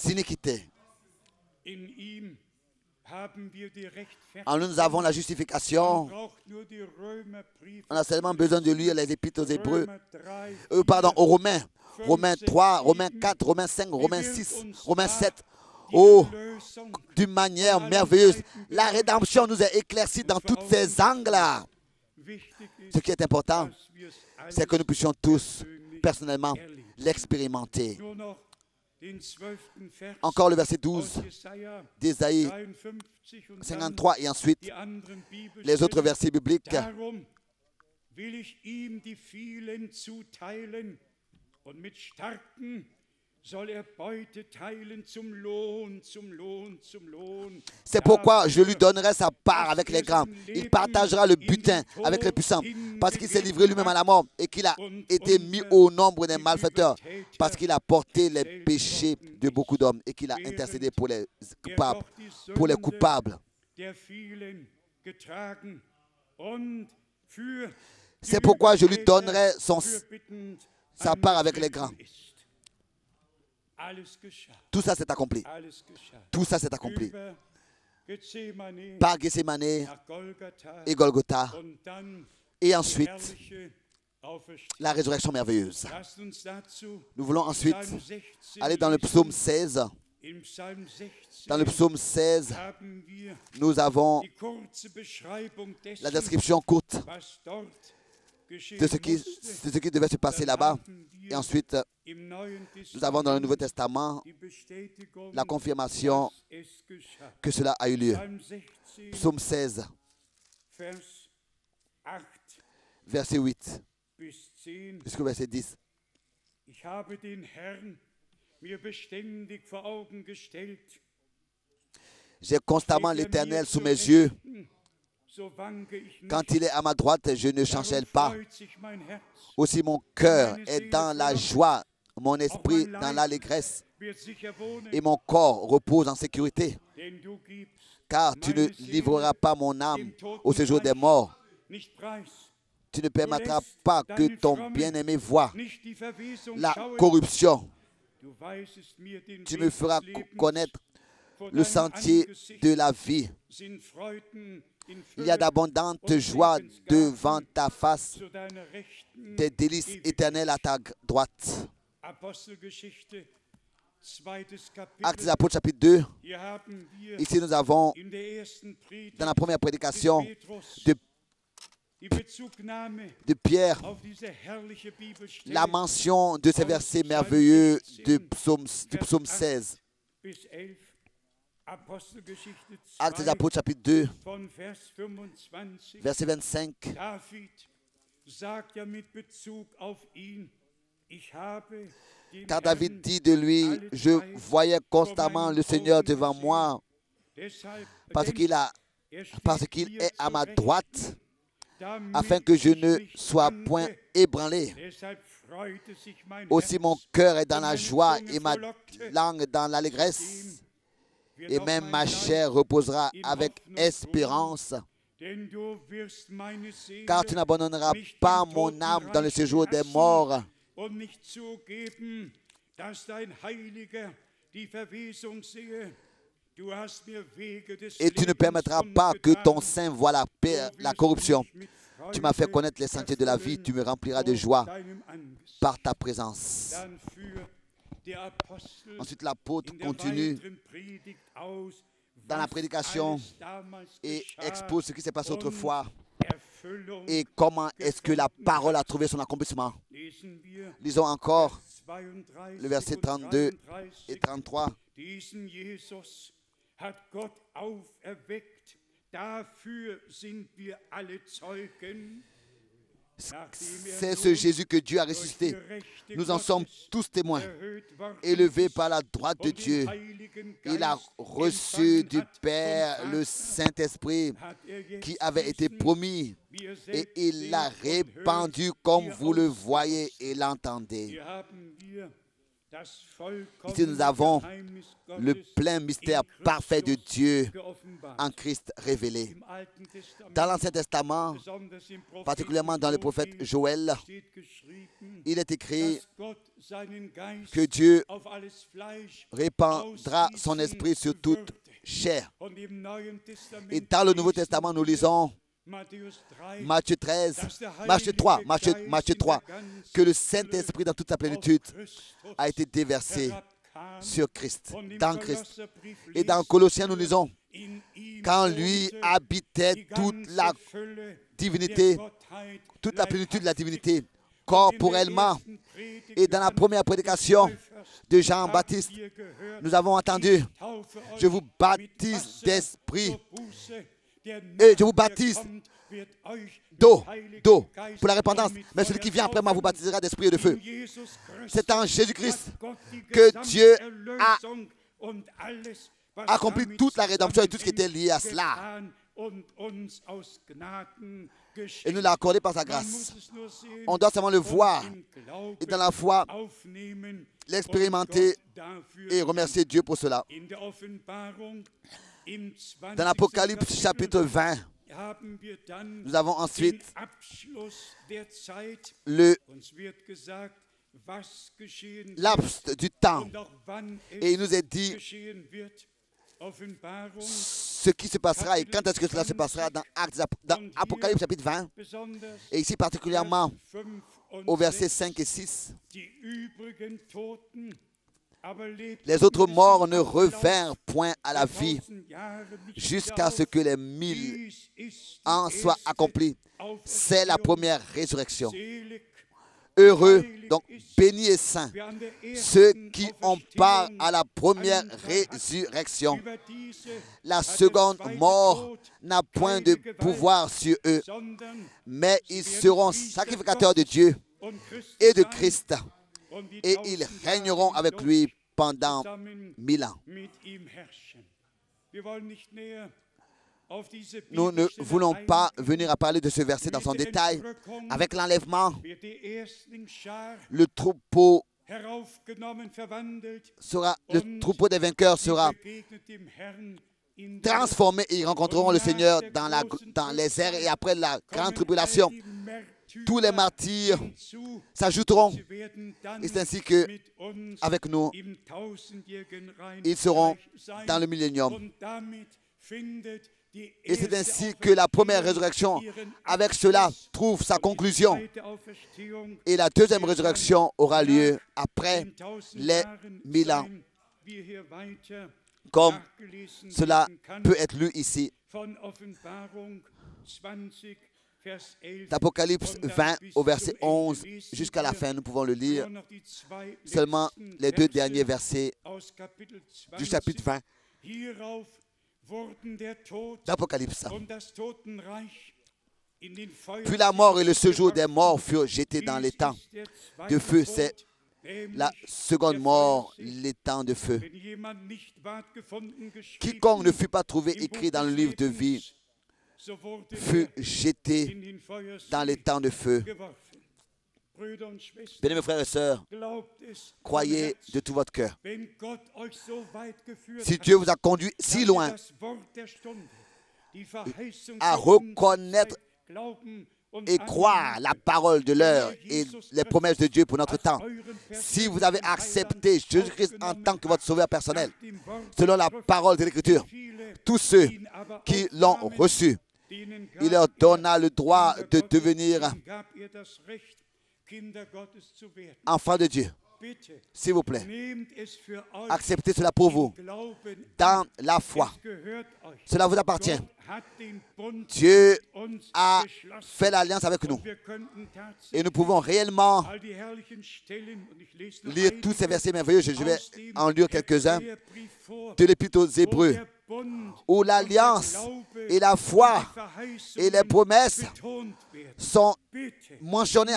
iniquités. En nous avons la justification. On a seulement besoin de lire les épîtres aux Hébreux, aux Romains. Romains 3, Romains 4, Romains 5, Romains 6, Romains 7. Oh, d'une manière merveilleuse. La rédemption nous est éclaircie dans tous ces angles. Ce qui est important, c'est que nous puissions tous, personnellement, l'expérimenter. Encore le verset 12 d'Ésaïe 53 et ensuite les autres versets bibliques. C'est pourquoi je lui donnerai sa part avec les grands. Il partagera le butin avec les puissants, parce qu'il s'est livré lui-même à la mort et qu'il a été mis au nombre des malfaiteurs, parce qu'il a porté les péchés de beaucoup d'hommes et qu'il a intercédé pour les coupables. C'est pourquoi je lui donnerai sa part avec les grands. Tout ça s'est accompli. Tout ça s'est accompli. Par Gethsémane et Golgotha. Et ensuite, la résurrection merveilleuse. Nous voulons ensuite aller dans le psaume 16. Dans le psaume 16, nous avons la description courte de ce qui devait se passer là-bas. Et ensuite, nous avons dans le Nouveau Testament la confirmation que cela a eu lieu. Psaume 16, verset 8 jusqu'au verset 10. J'ai constamment l'Éternel sous mes yeux. Quand il est à ma droite, je ne chancelle pas. Aussi mon cœur est dans la joie, mon esprit dans l'allégresse, et mon corps repose en sécurité. Car tu ne livreras pas mon âme au séjour des morts. Tu ne permettras pas que ton bien-aimé voie la corruption. Tu me feras connaître le sentier de la vie. Il y a d'abondantes joies devant ta face, des délices éternelles à ta droite. Actes des Apôtres, chapitre 2. Ici, nous avons, dans la première prédication de Pierre, la mention de ces versets merveilleux du psaume 16. Actes des Apôtres, chapitre 2, verset 25. Car David dit de lui, je voyais constamment le Seigneur devant moi, parce qu'il est à ma droite, afin que je ne sois point ébranlé. Aussi mon cœur est dans la joie et ma langue dans l'allégresse. Et même ma chair reposera avec espérance. Car tu n'abandonneras pas mon âme dans le séjour des morts. Et tu ne permettras pas que ton sein voie la corruption. Tu m'as fait connaître les sentiers de la vie. Tu me rempliras de joie par ta présence. Ensuite, l'apôtre continue dans la prédication et expose ce qui s'est passé autrefois et comment est-ce que la parole a trouvé son accomplissement. Lisons encore le verset 32 et 33. C'est ce Jésus que Dieu a ressuscité. Nous en sommes tous témoins. Élevé par la droite de Dieu, il a reçu du Père le Saint-Esprit qui avait été promis et il l'a répandu comme vous le voyez et l'entendez. Ici, nous avons le plein mystère parfait de Dieu en Christ révélé. Dans l'Ancien Testament, particulièrement dans le prophète Joël, il est écrit que Dieu répandra son esprit sur toute chair. Et dans le Nouveau Testament, nous lisons Matthieu 3, que le Saint-Esprit dans toute sa plénitude a été déversé sur Christ, dans Christ. Et dans Colossiens, nous lisons, quand lui habitait toute la divinité, toute la plénitude de la divinité, corporellement. Et dans la première prédication de Jean-Baptiste, nous avons entendu, je vous baptise d'esprit et je vous baptise d'eau pour la repentance. Mais celui qui vient après moi vous baptisera d'esprit et de feu. C'est en Jésus-Christ que Dieu a accompli toute la rédemption et tout ce qui était lié à cela. Et nous l'a accordé par sa grâce. On doit seulement le voir et dans la foi l'expérimenter et remercier Dieu pour cela. Dans l'Apocalypse chapitre 20, nous avons ensuite le laps du temps et il nous est dit ce qui se passera et quand est-ce que cela se passera dans Apocalypse chapitre 20 et ici particulièrement au verset 5 et 6. Les autres morts ne revinrent point à la vie jusqu'à ce que les 1000 ans soient accomplis. C'est la première résurrection. Heureux, donc bénis et saints, ceux qui ont part à la première résurrection. La seconde mort n'a point de pouvoir sur eux, mais ils seront sacrificateurs de Dieu et de Christ. Et ils régneront avec lui pendant 1000 ans. Nous ne voulons pas venir à parler de ce verset dans son détail. Avec l'enlèvement, le troupeau des vainqueurs sera transformé et ils rencontreront le Seigneur dans les airs et après la grande tribulation. Tous les martyrs s'ajouteront. Et c'est ainsi que, avec nous, ils seront dans le millénium. Et c'est ainsi que la première résurrection, avec cela, trouve sa conclusion. Et la deuxième résurrection aura lieu après les 1000 ans. Comme cela peut être lu ici. D'Apocalypse 20 au verset 11 jusqu'à la fin, nous pouvons le lire. Seulement les deux derniers versets du chapitre 20 d'Apocalypse. Puis la mort et le séjour des morts furent jetés dans l'étang de feu. C'est la seconde mort, l'étang de feu. Quiconque ne fut pas trouvé écrit dans le livre de vie fut jeté dans l'étang de feu. Bien-aimés frères et sœurs, croyez de tout votre cœur. Si Dieu vous a conduit si loin à reconnaître et croire la parole de l'heure et les promesses de Dieu pour notre temps, si vous avez accepté Jésus-Christ en tant que votre sauveur personnel, selon la parole de l'Écriture, tous ceux qui l'ont reçu, il leur donna le droit de devenir enfants de Dieu. S'il vous plaît, acceptez cela pour vous, dans la foi. Cela vous appartient. Dieu a fait l'alliance avec nous. Et nous pouvons réellement lire tous ces versets merveilleux. Je vais en lire quelques-uns de l'Épître aux Hébreux, où l'alliance et la foi et les promesses sont mentionnées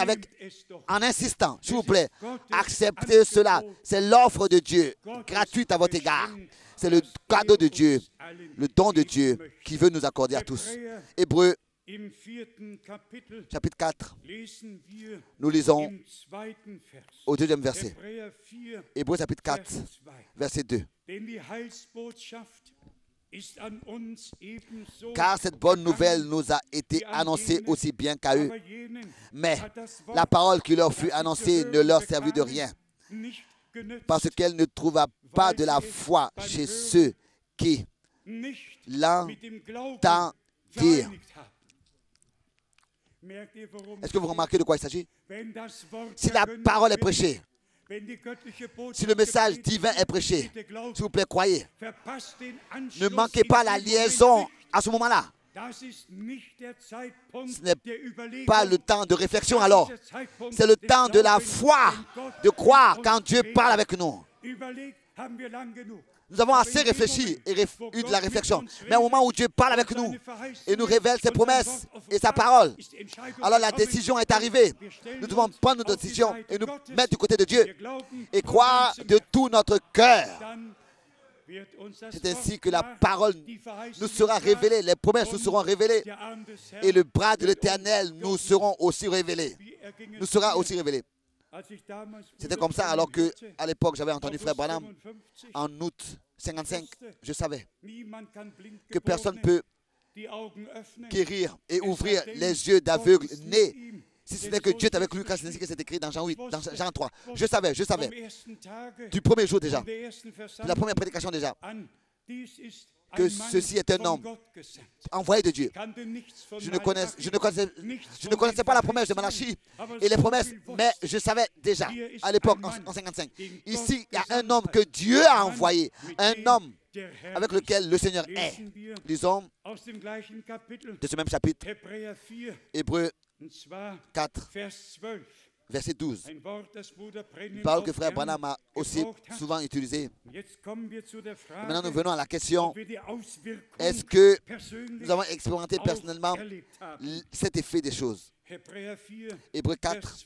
en insistant. S'il vous plaît, acceptez cela. C'est l'offre de Dieu, gratuite à votre égard. C'est le cadeau de Dieu, le don de Dieu qui veut nous accorder à tous. Hébreux, chapitre 4, nous lisons au deuxième verset. Hébreux, chapitre 4, verset 2. Car cette bonne nouvelle nous a été annoncée aussi bien qu'à eux. Mais la parole qui leur fut annoncée ne leur servit de rien, parce qu'elle ne trouva pas de la foi chez ceux qui l'entendirent. Est-ce que vous remarquez de quoi il s'agit? Si la parole est prêchée, si le message divin est prêché, s'il vous plaît, croyez. Ne manquez pas la liaison à ce moment-là. Ce n'est pas le temps de réflexion alors. C'est le temps de la foi, de croire quand Dieu parle avec nous. Nous avons assez réfléchi et eu de la réflexion. Mais au moment où Dieu parle avec nous et nous révèle ses promesses et sa parole, alors la décision est arrivée. Nous devons prendre nos décisions et nous mettre du côté de Dieu et croire de tout notre cœur. C'est ainsi que la parole nous sera révélée, les promesses nous seront révélées et le bras de l'Éternel nous seront aussi révélés. Nous sera aussi révélé. C'était comme ça alors qu'à l'époque, j'avais entendu Frère Branham en août 55. Je savais que personne ne peut guérir et ouvrir les yeux d'aveugles nés si ce n'est que Dieu est avec lui, car c'est ainsi que c'est écrit dans Jean 8, dans Jean 3. Je savais. Du premier jour déjà, de la première prédication déjà, que ceci est un homme envoyé de Dieu. Je ne connaissais pas la promesse de Malachie et les promesses, mais je savais déjà à l'époque, en 55. Ici, il y a un homme que Dieu a envoyé, un homme avec lequel le Seigneur est. Lisons de ce même chapitre, Hébreux 4, verset 12. Une parole que Frère Branham a aussi souvent utilisée. Maintenant, nous venons à la question, est-ce que nous avons expérimenté personnellement cet effet des choses? Hébreux 4,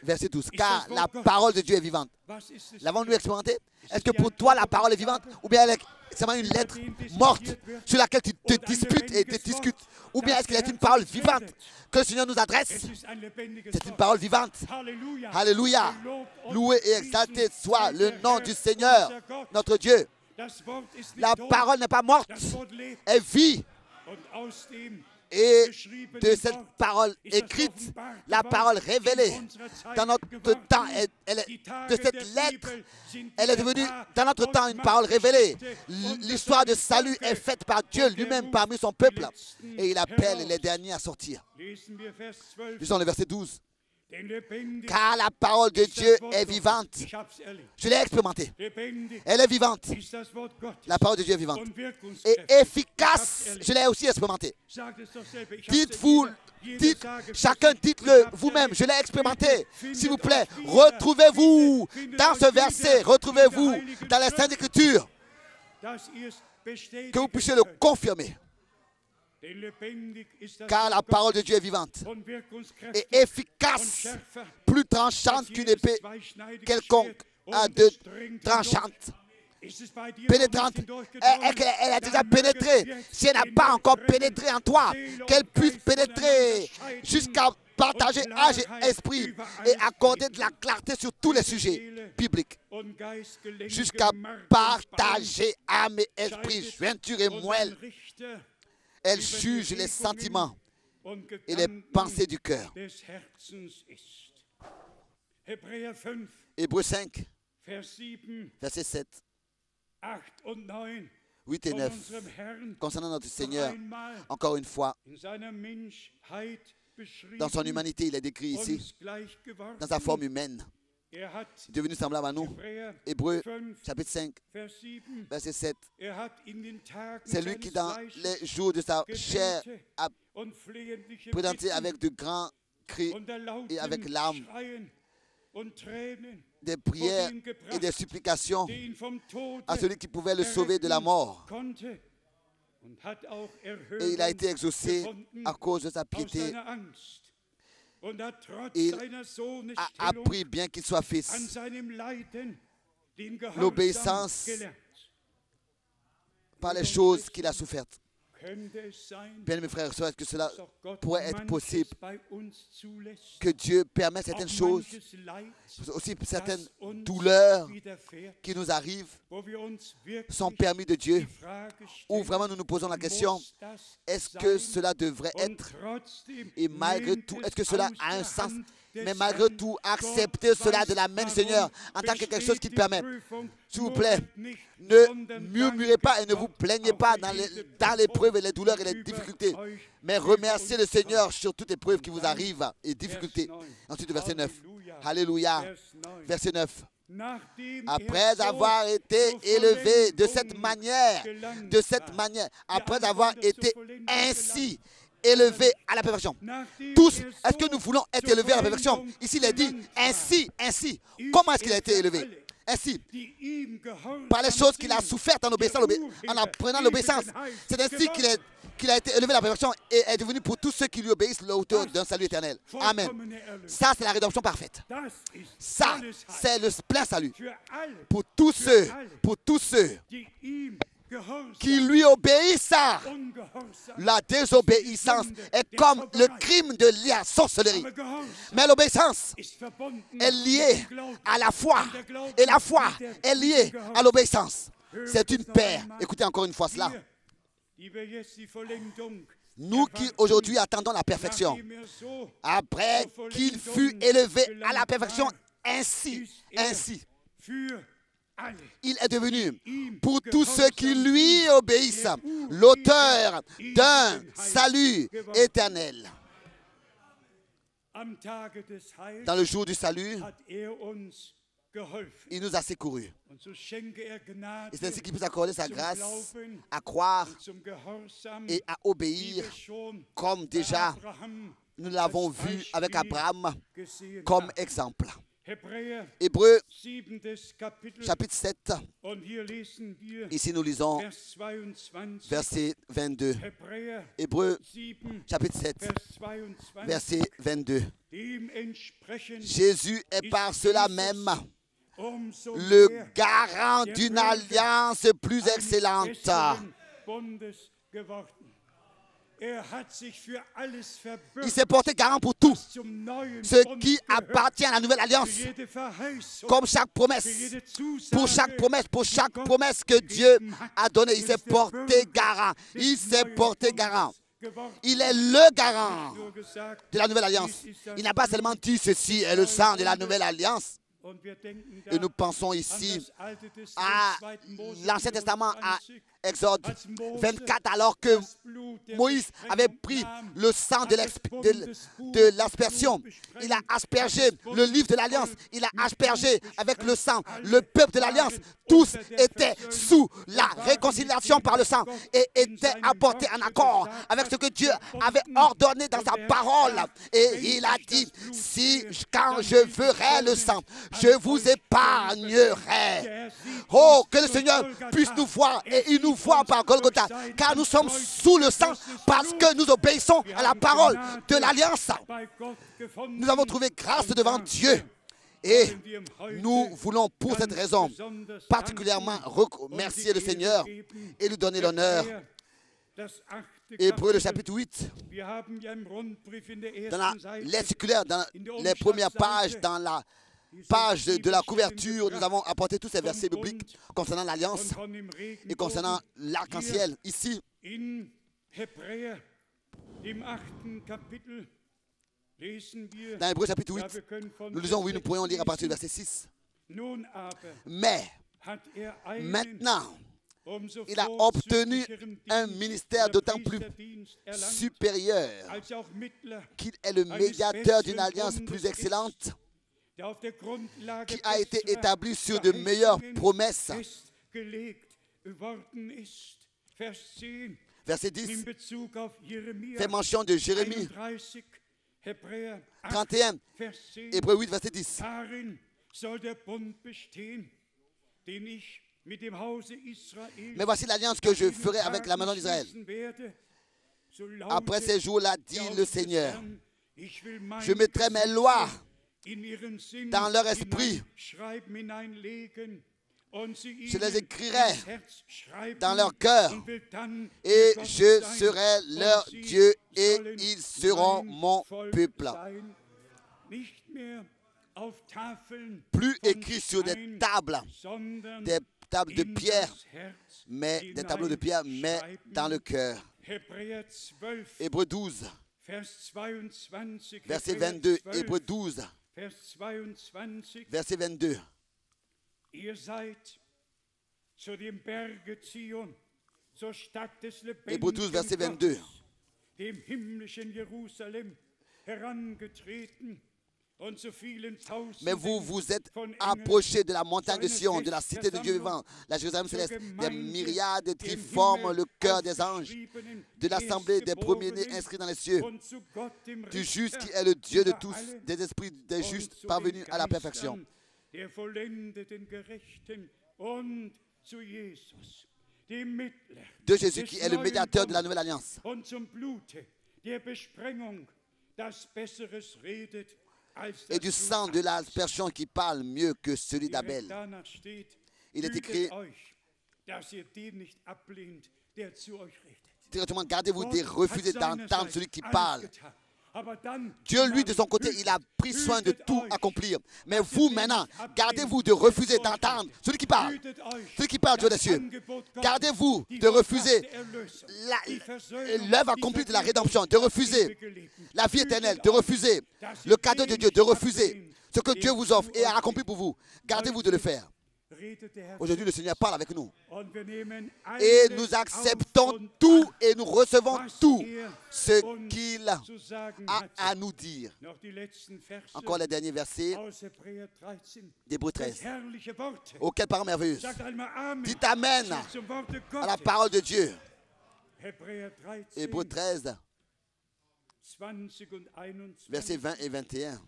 verset 12. Car la parole de Dieu est vivante. L'avons-nous expérimenté? Est-ce que pour toi la parole est vivante? Ou bien elle est seulement une lettre morte sur laquelle tu te disputes et te discutes? Ou bien est-ce qu'elle est une parole vivante que le Seigneur nous adresse? C'est une parole vivante. Alléluia. Loué et exalté soit le nom du Seigneur, notre Dieu. La parole n'est pas morte, elle vit. Et de cette parole écrite, la parole révélée dans notre temps, de cette lettre, elle est devenue dans notre temps une parole révélée. L'histoire de salut est faite par Dieu lui-même parmi son peuple et il appelle les derniers à sortir. Lisons le verset 12. Car la parole de Dieu est vivante. Je l'ai expérimentée. Elle est vivante. La parole de Dieu est vivante. Et efficace. Je l'ai aussi expérimentée. Chacun dites-le vous-même. Je l'ai expérimenté. S'il vous plaît, retrouvez-vous dans ce verset. Retrouvez-vous dans les Saintes Écritures. Que vous puissiez le confirmer. Car la parole de Dieu est vivante et efficace, plus tranchante qu'une épée quelconque à deux tranchante, pénétrante. Elle a déjà pénétré. Si elle n'a pas encore pénétré en toi, qu'elle puisse pénétrer jusqu'à partager âge et esprit et accorder de la clarté sur tous les sujets bibliques, jusqu'à partager âme et esprit, jointure et moelle. Elle juge les sentiments et les pensées du cœur. Hébreux 5, verset 7, 8 et 9. Concernant notre Seigneur, encore une fois, dans son humanité, il est décrit ici, dans sa forme humaine, devenu semblable à nous. Hébreux chapitre 5, verset 7. C'est lui qui, dans les jours de sa chair, a présenté avec de grands cris et avec larmes des prières et des supplications à celui qui pouvait le sauver de la mort. Et il a été exaucé à cause de sa piété. Il a appris, bien qu'il soit fils, l'obéissance par les choses qu'il a souffertes. Bien, mes frères et sœurs, est-ce que cela pourrait être possible que Dieu permette certaines choses, aussi certaines douleurs qui nous arrivent, sont permis de Dieu, ou vraiment nous nous posons la question, est-ce que cela devrait être, et malgré tout, est-ce que cela a un sens, mais malgré tout, accepter cela de la main du Seigneur en tant que quelque chose qui permet. S'il vous plaît, ne murmurez pas et ne vous plaignez pas dans l'épreuve et les douleurs et les difficultés, mais remerciez le Seigneur sur toute épreuve qui vous arrive et difficultés. Ensuite, verset 9. Alléluia. Verset 9. Après avoir été élevé de cette manière, après avoir été ainsi élevé à la perfection. Tous, est-ce que nous voulons être élevés à la perfection? Ici, il est dit ainsi. Comment est-ce qu'il a été élevé? Ainsi, par les choses qu'il a souffertes en obéissant, en apprenant l'obéissance. C'est ainsi qu'il a été élevé à la perfection et est devenu pour tous ceux qui lui obéissent l'auteur d'un salut éternel. Amen. Ça, c'est la rédemption parfaite. Ça, c'est le plein salut. Pour tous ceux qui lui obéissent. La désobéissance est comme le crime de la sorcellerie. Mais l'obéissance est liée à la foi. Et la foi est liée à l'obéissance. C'est une paire. Écoutez encore une fois cela. Nous qui aujourd'hui attendons la perfection, après qu'il fut élevé à la perfection, ainsi, il est devenu, pour tous ceux qui lui obéissent, l'auteur d'un salut éternel. Dans le jour du salut, il nous a secourus. Et c'est ainsi qu'il peut accorder sa grâce à croire et à obéir, comme déjà nous l'avons vu avec Abraham comme exemple. Hébreux chapitre 7, ici nous lisons verset 22. Hébreux chapitre 7, verset 22. Jésus est par cela même le garant d'une alliance plus excellente. Il s'est porté garant pour tout ce qui appartient à la nouvelle alliance, comme chaque promesse, pour chaque promesse que Dieu a donnée. Il s'est porté garant. Il est le garant de la nouvelle alliance. Il n'a pas seulement dit ceci est le sang de la nouvelle alliance. Et nous pensons ici à l'Ancien Testament, à Exode 24, alors que Moïse avait pris le sang de l'aspersion. Il a aspergé le livre de l'Alliance. Il a aspergé avec le sang le peuple de l'Alliance. Tous étaient sous la réconciliation par le sang et étaient apportés en accord avec ce que Dieu avait ordonné dans sa parole. Et il a dit, quand je ferai le sang, je vous épargnerai. Oh, que le Seigneur puisse nous voir et il nous voit par Golgotha, car nous sommes sous le sang parce que nous obéissons à la parole de l'Alliance. Nous avons trouvé grâce devant Dieu. Et nous voulons pour cette raison particulièrement remercier le Seigneur et lui donner l'honneur. Hébreux, le chapitre 8, dans la lettre circulaire, dans les premières pages, dans la page de la couverture, nous avons apporté tous ces versets bibliques concernant l'alliance et concernant l'arc-en-ciel. Ici, dans Hébreux chapitre 8, nous lisons, oui, nous pourrions lire à partir du verset 6. Mais maintenant, il a obtenu un ministère d'autant plus supérieur qu'il est le médiateur d'une alliance plus excellente qui a été établie sur de meilleures promesses. Verset 10 fait mention de Jérémie 31, Hébreux 8, verset 10. Mais voici l'alliance que je ferai avec la maison d'Israël. Après ces jours-là, dit le Seigneur, je mettrai mes lois dans leur esprit. Je les écrirai dans leur cœur et je serai leur Dieu et ils seront mon peuple. Plus écrit sur des tables de pierre, mais des tableaux de pierre, mais dans le cœur. Hébreux 12, verset 22. Hébreux 12, verset 22. Hébreux 12, verset 22. Mais vous vous êtes approchés de la montagne de Sion, de la cité de Dieu vivant, la Jérusalem céleste, des myriades qui forment le cœur des anges, de l'assemblée des premiers-nés inscrits dans les cieux, du juste qui est le Dieu de tous, des esprits des justes parvenus à la perfection. De Jésus qui est le médiateur de la nouvelle alliance. Et du sang de l'aspersion qui parle mieux que celui d'Abel. Il est écrit directement, gardez-vous de refuser d'entendre celui qui parle. Dieu, lui, de son côté, il a pris soin de tout accomplir. Mais vous, maintenant, gardez-vous de refuser d'entendre celui qui parle. Celui qui parle, Dieu des cieux. Gardez-vous de refuser l'œuvre accomplie de la rédemption, de refuser la vie éternelle, de refuser le cadeau de Dieu, de refuser ce que Dieu vous offre et a accompli pour vous. Gardez-vous de le faire. Aujourd'hui, le Seigneur parle avec nous. Et nous acceptons tout et nous recevons tout ce qu'il a à nous dire. Encore les derniers versets d'Hébreux 13. Oh, quelle parole merveilleuse. Dites Amen à la parole de Dieu. Hébreux 13, versets 20 et 21.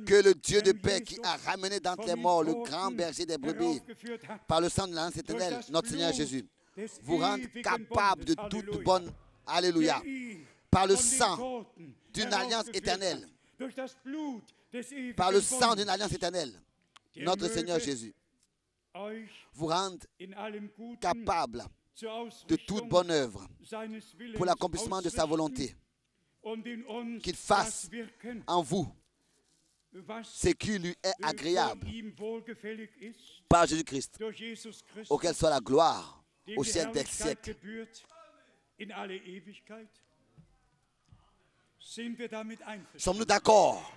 Que le Dieu de paix qui a ramené d'entre les morts le grand berger des brebis par le sang de l'alliance éternelle, notre Seigneur Jésus, vous rende capable de toute bonne, alléluia, par le sang d'une alliance éternelle, par le sang d'une alliance éternelle, notre Seigneur Jésus, vous rende capable de toute bonne œuvre pour l'accomplissement de sa volonté. Qu'il fasse en vous ce qui lui est agréable par Jésus-Christ, auquel soit la gloire au siècle des siècles. Sommes-nous d'accord?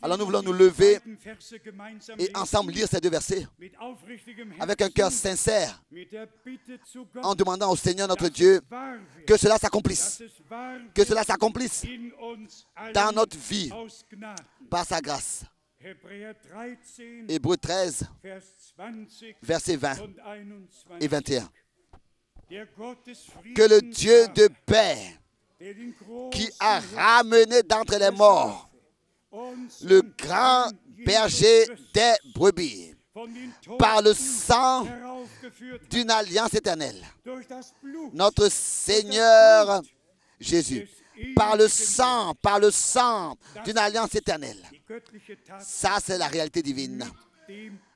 Alors nous voulons nous lever et ensemble lire ces deux versets avec un cœur sincère en demandant au Seigneur notre Dieu que cela s'accomplisse, dans notre vie par sa grâce. Hébreux 13, versets 20 et 21. Que le Dieu de paix qui a ramené d'entre les morts le grand berger des brebis, par le sang d'une alliance éternelle, notre Seigneur Jésus, par le sang d'une alliance éternelle. Ça, c'est la réalité divine.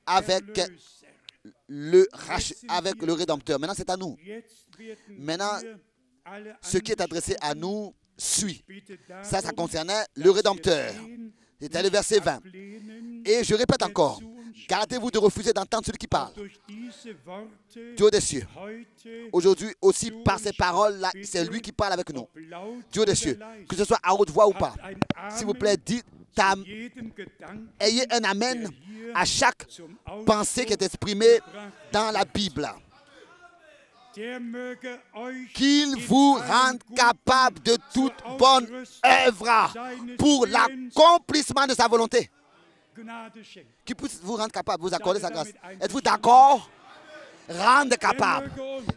avec avec le Rédempteur. Maintenant, c'est à nous. Maintenant, ce qui est adressé à nous suit. Ça concernait le Rédempteur. C'était le verset 20. Et je répète encore, gardez-vous de refuser d'entendre celui qui parle. Dieu des cieux. Aujourd'hui aussi, par ces paroles-là, c'est lui qui parle avec nous. Dieu des cieux. Que ce soit à haute voix ou pas. S'il vous plaît, dites, ayez un amen à chaque pensée qui est exprimée dans la Bible. Qu'il vous rende capable de toute bonne œuvre pour l'accomplissement de sa volonté. Qu'il puisse vous rendre capable, vous accorder sa grâce. Êtes-vous d'accord? Rendre capable.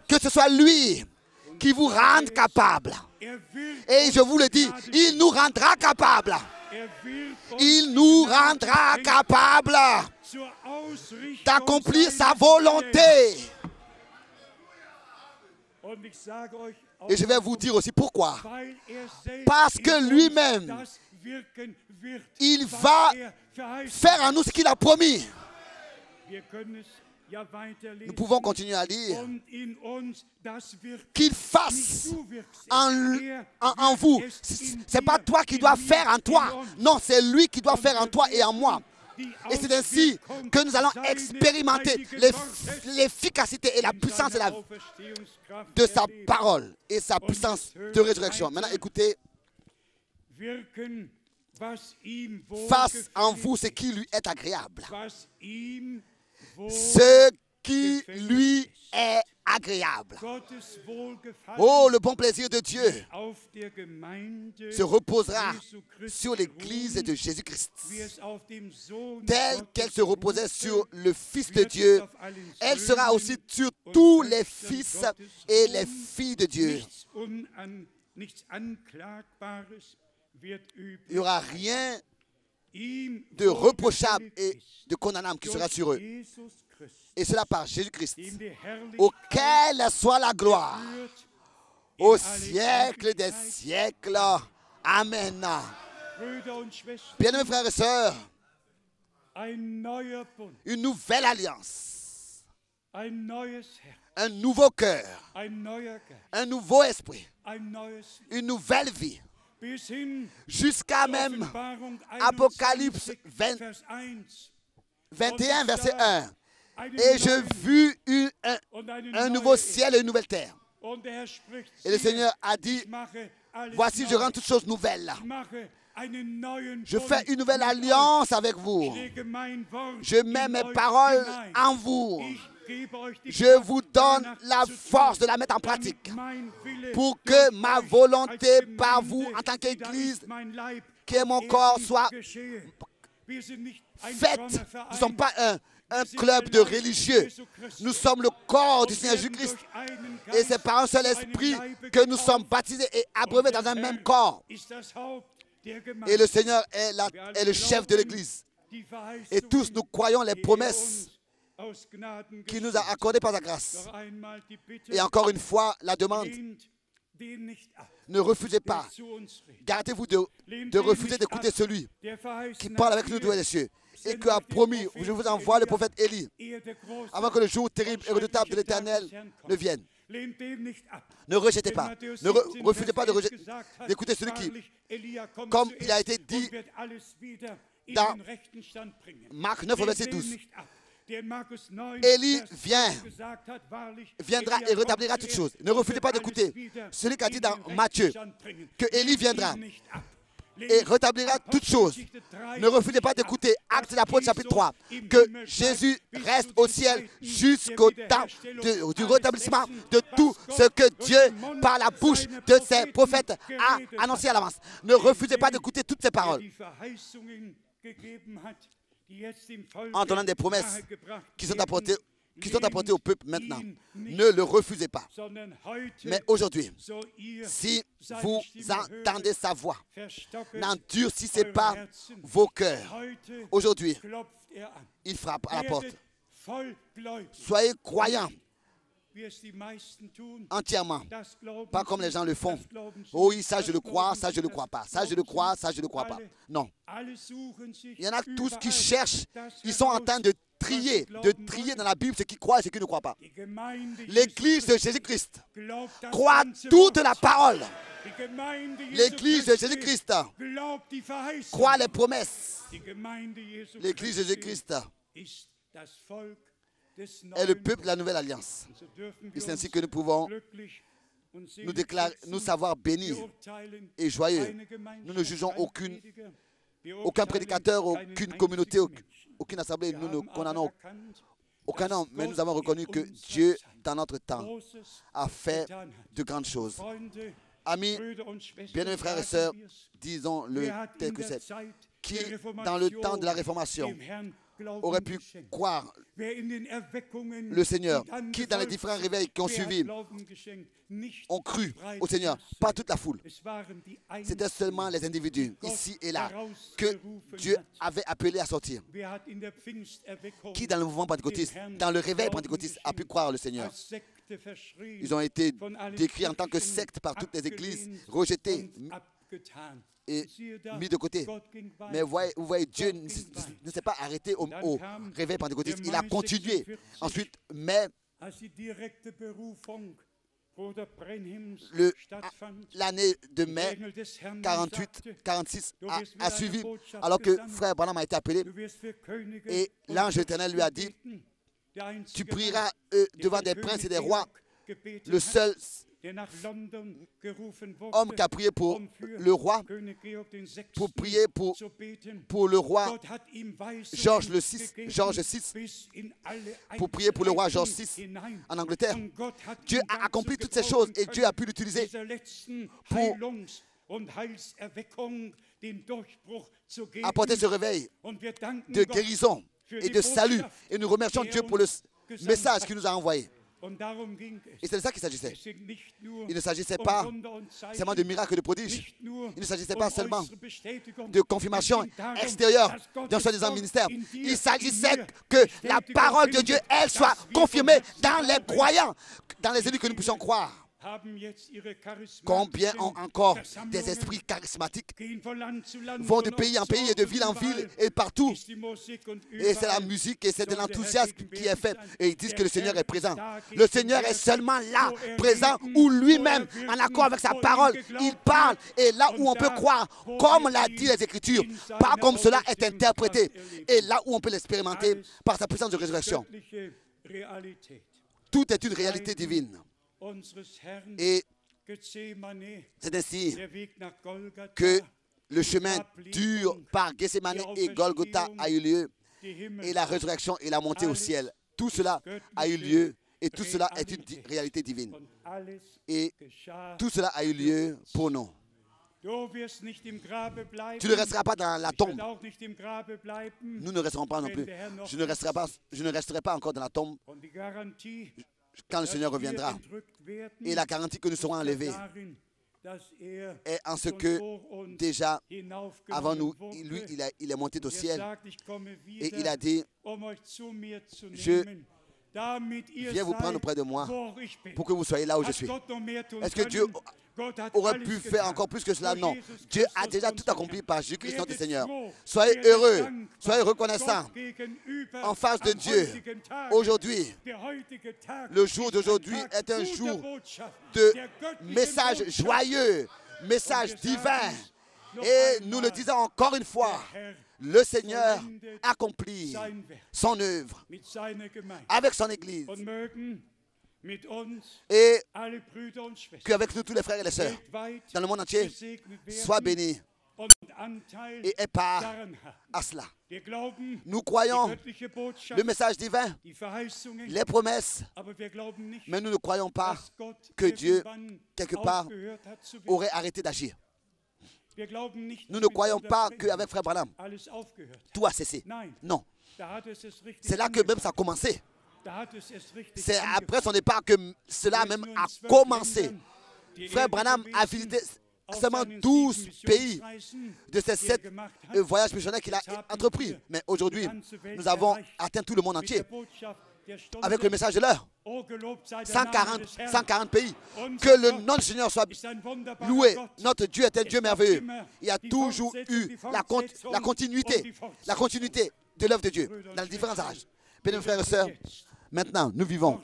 Que ce soit lui qui vous rende capable. Et je vous le dis, il nous rendra capable. Il nous rendra capable d'accomplir sa volonté. Et je vais vous dire aussi pourquoi. Parce que lui-même, il va faire en nous ce qu'il a promis. Nous pouvons continuer à lire qu'il fasse en vous. Ce n'est pas toi qui dois faire en toi. Non, c'est lui qui doit faire en toi et en moi. Et c'est ainsi que nous allons expérimenter l'efficacité et la puissance de sa parole et sa puissance de résurrection. Maintenant, écoutez. Fasse en vous ce qui lui est agréable. Ce qui lui est agréable. Oh, le bon plaisir de Dieu se reposera sur l'Église de Jésus-Christ. Telle qu'elle se reposait sur le Fils de Dieu, elle sera aussi sur tous les fils et les filles de Dieu. Il n'y aura rien de reprochable et de condamnable qui sera sur eux. Et cela par Jésus-Christ, auquel soit la gloire au siècle des siècles. Amen. Bien-aimés frères et sœurs, une nouvelle alliance, un nouveau cœur, un nouveau esprit, une nouvelle vie, jusqu'à même Apocalypse 21, verset 1. Et je vis un nouveau ciel et une nouvelle terre. Et le Seigneur a dit, voici, je rends toutes choses nouvelles. Je fais une nouvelle alliance avec vous. Je mets mes paroles en vous. Je vous donne la force de la mettre en pratique pour que ma volonté par vous en tant qu'Église, que mon corps soit faite. Nous ne sommes pas un club de religieux. Nous sommes le corps du Seigneur Jésus-Christ. Et c'est par un seul esprit que nous sommes baptisés et abreuvés dans un même corps. Et le Seigneur est le chef de l'Église. Et tous nous croyons les promesses qu'il nous a accordées par sa grâce. Et encore une fois, la demande, ne refusez pas. Gardez-vous de refuser d'écouter celui qui parle avec nous des cieux et qui a promis, je vous envoie le prophète Élie, avant que le jour terrible et redoutable de l'Éternel ne vienne. Ne rejetez pas. Ne refusez pas d'écouter celui qui, comme il a été dit dans Marc 9, verset 12, Élie viendra et rétablira toutes choses. Ne refusez pas d'écouter celui qui a dit dans Matthieu que Élie viendra et rétablira toutes choses. Ne refusez pas d'écouter Actes de l'Apôtre chapitre 3, que Jésus reste au ciel jusqu'au temps du rétablissement de tout ce que Dieu, par la bouche de ses prophètes, a annoncé à l'avance. Ne refusez pas d'écouter toutes ces paroles. En donnant des promesses qui sont apportées au peuple maintenant. Ne le refusez pas. Mais aujourd'hui, si vous entendez sa voix, n'endurcissez pas vos cœurs. Aujourd'hui, il frappe à la porte. Soyez croyants entièrement, pas comme les gens le font. Oh oui, ça je le crois, ça je ne le crois pas. Ça je le crois, ça je ne le crois pas. Non. Il y en a tous qui cherchent, ils sont en train de trier dans la Bible ce qui croit et ce qui ne croit pas. L'Église de Jésus-Christ croit toute la parole. L'Église de Jésus-Christ croit les promesses. L'Église de Jésus-Christ est le peuple de la nouvelle alliance. Et c'est ainsi que nous pouvons nous savoir bénis et joyeux. Nous ne jugeons aucun prédicateur, aucune communauté, aucune assemblée. Nous ne condamnons aucun homme, mais nous avons reconnu que Dieu, dans notre temps, a fait de grandes choses. Amis, bien-aimés frères et sœurs, disons-le tel que c'est. Qui, dans le temps de la Réformation, aurait pu croire le Seigneur, qui dans les différents réveils qui ont suivi ont cru au Seigneur, pas toute la foule. C'était seulement les individus, ici et là, que Dieu avait appelé à sortir. Qui dans le mouvement pentecôtiste, dans le réveil pentecôtiste, a pu croire le Seigneur. Ils ont été décrits en tant que secte par toutes les églises, rejetés et mis de côté. Mais vous voyez, Dieu ne s'est pas arrêté au réveil pentecôtiste. Il a continué. Ensuite, mais l'année de mai 46 a suivi, alors que frère Branham a été appelé. Et l'ange éternel lui a dit, tu prieras devant des princes et des rois. Le seul homme qui a prié pour le roi, pour prier pour le roi George VI, pour prier pour le roi George VI en Angleterre. Dieu a accompli toutes ces choses et Dieu a pu l'utiliser pour apporter ce réveil de guérison et de salut. Et nous remercions Dieu pour le message qu'il nous a envoyé. Et c'est de ça qu'il s'agissait. Il ne s'agissait pas seulement de miracles et de prodiges. Il ne s'agissait pas seulement de confirmation extérieure d'un soi-disant ministère. Il s'agissait que la parole de Dieu, elle, soit confirmée dans les croyants, dans les élus que nous puissions croire. Combien ont encore des esprits charismatiques, vont de pays en pays et de ville en ville et partout. Et c'est la musique et c'est de l'enthousiasme qui est fait. Et ils disent que le Seigneur est présent. Le Seigneur est seulement là, présent, où lui-même, en accord avec sa parole, il parle. Et là où on peut croire, comme l'a dit les Écritures, pas comme cela est interprété. Et là où on peut l'expérimenter par sa puissance de résurrection. Tout est une réalité divine. Et c'est ainsi que le chemin dur par Gethsémane et Golgotha a eu lieu, et la résurrection et la montée au ciel. Tout cela a eu lieu, et tout cela est une réalité divine. Et tout cela a eu lieu pour nous. Tu ne resteras pas dans la tombe. Nous ne resterons pas non plus. Je ne resterai pas encore dans la tombe quand le Seigneur reviendra. Et la garantie que nous serons enlevés est en ce que déjà avant nous, lui, il est monté au ciel et il a dit, je viens vous prendre auprès de moi pour que vous soyez là où je suis. Est-ce que Dieu aurait pu faire encore plus que cela? Non. Dieu a déjà tout accompli par Jésus-Christ notre Seigneur. Soyez heureux, soyez reconnaissants en face de Dieu. Aujourd'hui, le jour d'aujourd'hui est un jour de message joyeux, message divin. Et nous le disons encore une fois, le Seigneur accomplit son œuvre avec son Église. Et qu'avec nous tous les frères et les sœurs dans le monde entier soient bénis et aient part à cela. Nous croyons le message divin, les promesses, mais nous ne croyons pas que Dieu, quelque part, aurait arrêté d'agir. Nous ne croyons pas qu'avec Frère Branham, tout a cessé. Non. C'est là que même ça a commencé. C'est après son départ que cela même a commencé. Frère Branham a visité seulement 12 pays de ces 7 voyages missionnaires qu'il a entrepris. Mais aujourd'hui, nous avons atteint tout le monde entier avec le message de l'heure. 140 pays. Que le nom du Seigneur soit loué. Notre Dieu est un Dieu merveilleux. Il y a toujours eu la continuité de l'œuvre de Dieu dans les différents âges. Bien, frères et sœurs, maintenant, nous vivons.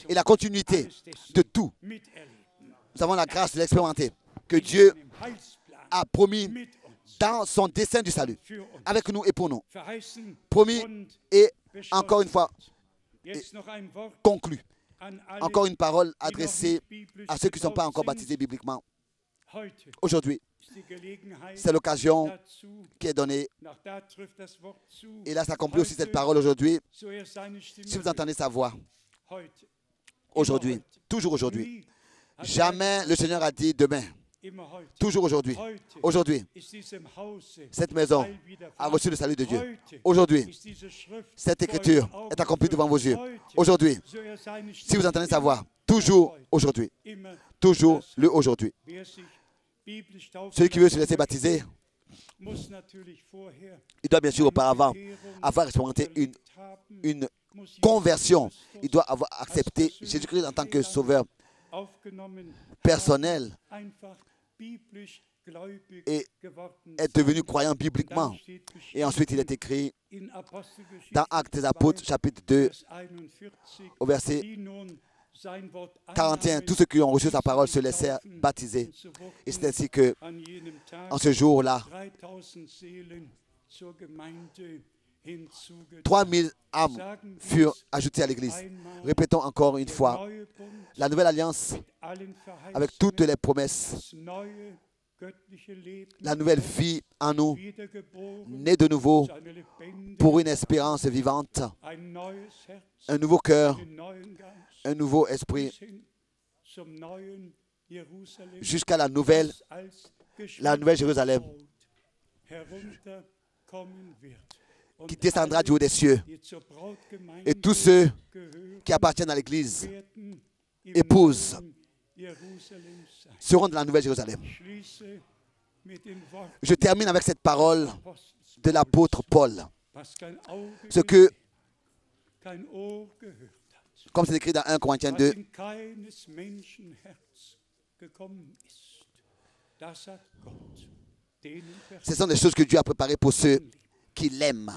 Et la continuité de tout, nous avons la grâce de l'expérimenter. Que Dieu a promis dans son dessein du salut, avec nous et pour nous. Promis et encore une fois, conclu. Encore une parole adressée à ceux qui ne sont pas encore baptisés bibliquement. Aujourd'hui, c'est l'occasion qui est donnée. Et là, s'accomplit aussi cette parole aujourd'hui. Si vous entendez sa voix, aujourd'hui, toujours aujourd'hui. Jamais le Seigneur a dit demain. Toujours aujourd'hui. Aujourd'hui, cette maison a reçu le salut de Dieu. Aujourd'hui, cette écriture est accomplie devant vos yeux. Aujourd'hui, si vous entendez sa voix, toujours aujourd'hui. Toujours le aujourd'hui. Celui qui veut se laisser baptiser, il doit bien sûr auparavant avoir expérimenté une conversion. Il doit avoir accepté Jésus-Christ en tant que sauveur personnel et est devenu croyant bibliquement. Et ensuite, il est écrit dans Actes des Apôtres, chapitre 2, au verset 41, tous ceux qui ont reçu sa parole se laissèrent baptiser. Et c'est ainsi que, en ce jour-là, 3000 âmes furent ajoutées à l'Église. Répétons encore une fois, la nouvelle alliance avec toutes les promesses, la nouvelle vie en nous, née de nouveau pour une espérance vivante, un nouveau cœur, un nouveau esprit, jusqu'à la nouvelle Jérusalem qui descendra du haut des cieux. Et tous ceux qui appartiennent à l'Église, épouse, seront dans la nouvelle Jérusalem. Je termine avec cette parole de l'apôtre Paul. Ce que, comme c'est écrit dans 1 Corinthiens 2, ce sont des choses que Dieu a préparées pour ceux qui l'aiment.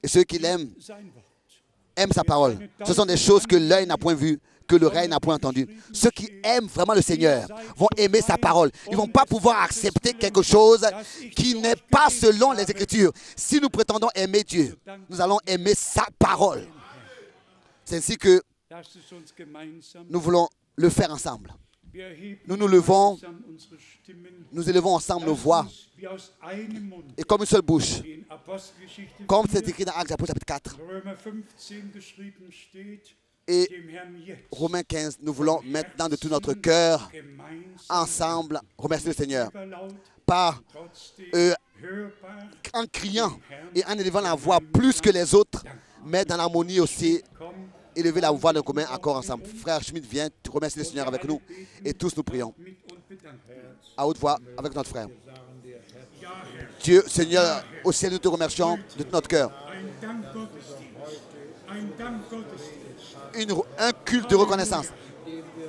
Et ceux qui l'aiment aiment sa parole. Ce sont des choses que l'œil n'a point vues, que l'oreille n'a point entendues. Ceux qui aiment vraiment le Seigneur vont aimer sa parole. Ils ne vont pas pouvoir accepter quelque chose qui n'est pas selon les Écritures. Si nous prétendons aimer Dieu, nous allons aimer sa parole. C'est ainsi que nous voulons le faire ensemble. Nous nous levons, nous élevons ensemble nos voix et comme une seule bouche, comme c'est écrit dans Actes chapitre 4 et Romains 15, nous voulons maintenant de tout notre cœur ensemble remercier le Seigneur en criant et en élevant la voix plus que les autres, mais dans l'harmonie aussi. Élever la voix de commun accord ensemble. Frère Schmidt vient remercier le Seigneur avec nous et tous nous prions à haute voix avec notre frère. Dieu, Seigneur, au ciel, nous te remercions de tout notre cœur. Un culte de reconnaissance.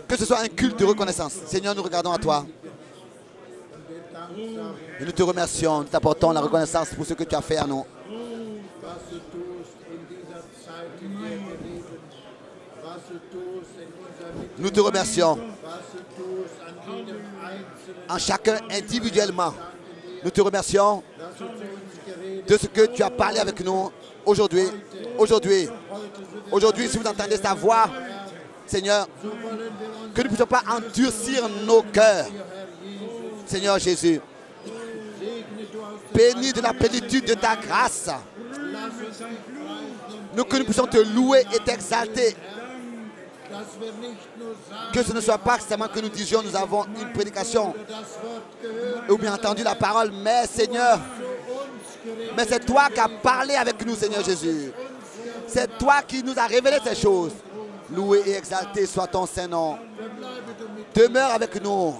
Que ce soit un culte de reconnaissance. Seigneur, nous regardons à toi. Et nous te remercions, nous t'apportons la reconnaissance pour ce que tu as fait à nous. Nous te remercions en chacun individuellement. Nous te remercions de ce que tu as parlé avec nous aujourd'hui. Aujourd'hui, si vous entendez sa voix, Seigneur, que nous ne puissions pas endurcir nos cœurs. Seigneur Jésus, bénis de la plénitude de ta grâce. Que nous puissions te louer et t'exalter. Que ce ne soit pas seulement que nous disions nous avons une prédication ou bien entendu la parole, mais Seigneur, mais c'est toi qui as parlé avec nous, Seigneur Jésus. C'est toi qui nous as révélé ces choses. Loué et exalté soit ton Saint-Nom. Demeure avec nous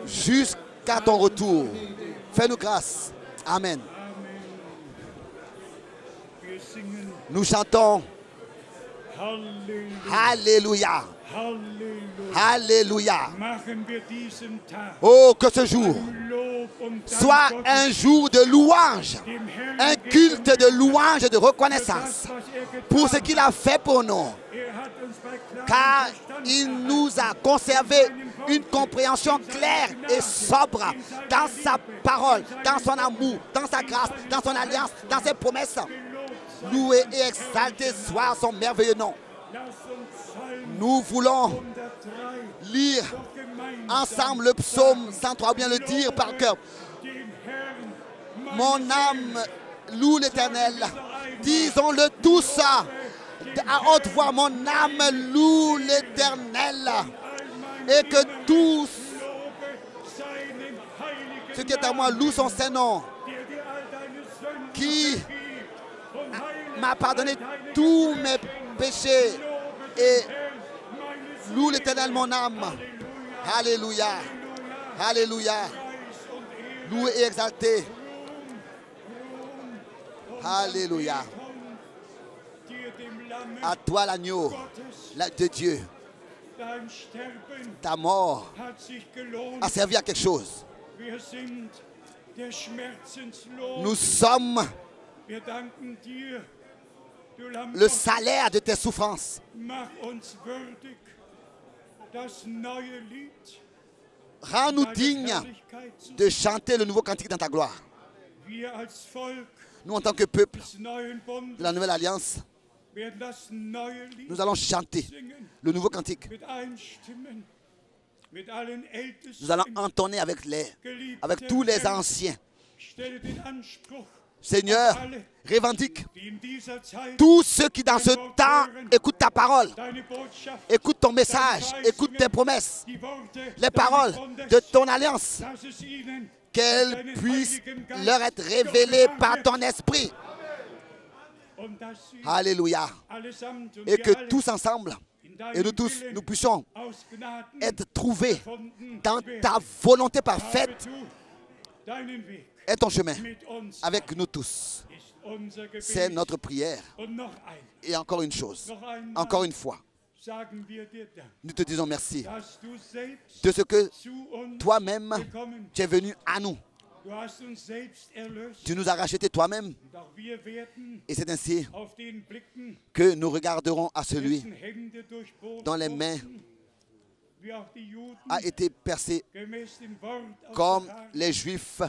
jusqu'à ton retour. Fais-nous grâce. Amen. Nous chantons Alléluia. Alléluia. Oh, que ce jour soit un jour de louange, un culte de louange et de reconnaissance pour ce qu'il a fait pour nous. Car il nous a conservé une compréhension claire et sobre dans sa parole, dans son amour, dans sa grâce, dans son alliance, dans ses promesses. Loué et exalté soit son merveilleux nom. Nous voulons lire ensemble le psaume 103, ou bien le dire par cœur. Mon âme loue l'Éternel. Disons-le tous à haute voix. Mon âme loue l'Éternel. Et que tous ce qui est à moi loue son Saint-Nom, qui m'a pardonné tous mes péchés, et loue l'Éternel mon âme. Alléluia. Alléluia. Loué et exalté. Alléluia. À toi l'agneau de Dieu. Ta mort a servi à quelque chose. Nous sommes le salaire de tes souffrances. Rends-nous dignes de chanter le nouveau cantique dans ta gloire. Nous, en tant que peuple de la Nouvelle Alliance, nous allons chanter le nouveau cantique. Nous allons entonner avec tous les anciens. Seigneur, revendique tous ceux qui dans ce temps écoutent ta parole, écoutent ton message, écoutent tes promesses, les paroles de ton alliance, qu'elles puissent leur être révélées par ton esprit. Alléluia. Et que tous ensemble, et nous tous, nous puissions être trouvés dans ta volonté parfaite et ton chemin avec nous tous. C'est notre prière. Et encore une chose, encore une fois, nous te disons merci de ce que toi-même, tu es venu à nous. Tu nous as rachetés toi-même. Et c'est ainsi que nous regarderons à celui dont les mains a été percé comme les Juifs.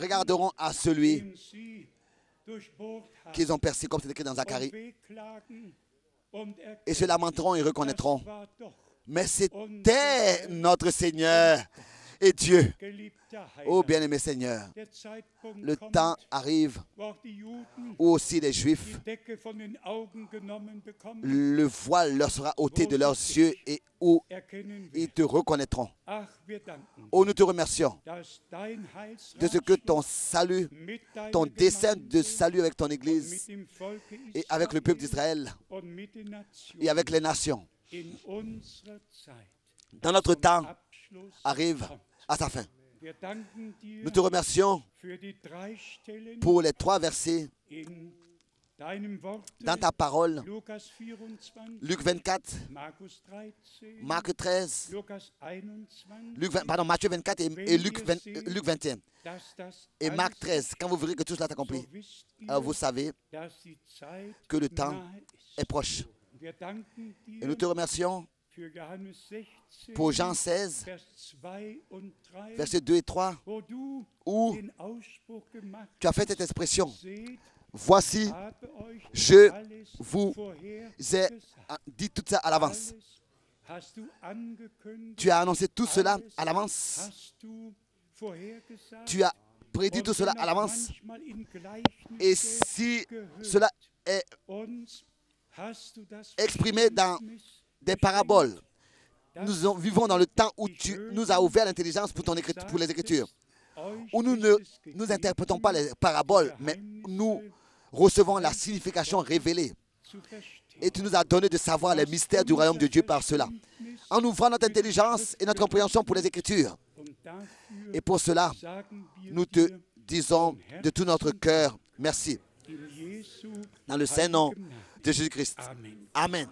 Regarderons à celui qu'ils ont percé comme c'est écrit dans Zacharie et se lamenteront et reconnaîtront. Mais c'était notre Seigneur et Dieu. Ô bien-aimé Seigneur, le temps arrive où aussi les Juifs, le voile leur sera ôté de leurs yeux et où ils te reconnaîtront. Oh, nous te remercions de ce que ton salut, ton dessein de salut avec ton Église et avec le peuple d'Israël et avec les nations, dans notre temps, arrive à sa fin. Nous te remercions pour les 3 versets dans ta parole. Luc 24, Marc 13, Matthieu 24 et Luc 21. Et Marc 13, quand vous verrez que tout cela est accompli, alors vous savez que le temps est proche. Et nous te remercions pour Jean 16, versets 2 et 3, où tu as fait cette expression. Voici, je vous ai dit tout ça à l'avance. Tu as annoncé tout cela à l'avance. Tu as prédit tout cela à l'avance. Et si cela est exprimé dans des paraboles, nous vivons dans le temps où tu nous as ouvert l'intelligence pour les Écritures, où nous ne nous interprétons pas les paraboles, mais nous recevons la signification révélée. Et tu nous as donné de savoir les mystères du royaume de Dieu par cela, en ouvrant notre intelligence et notre compréhension pour les Écritures. Et pour cela, nous te disons de tout notre cœur, merci. Dans le Saint-Nom de Jésus-Christ. Amen.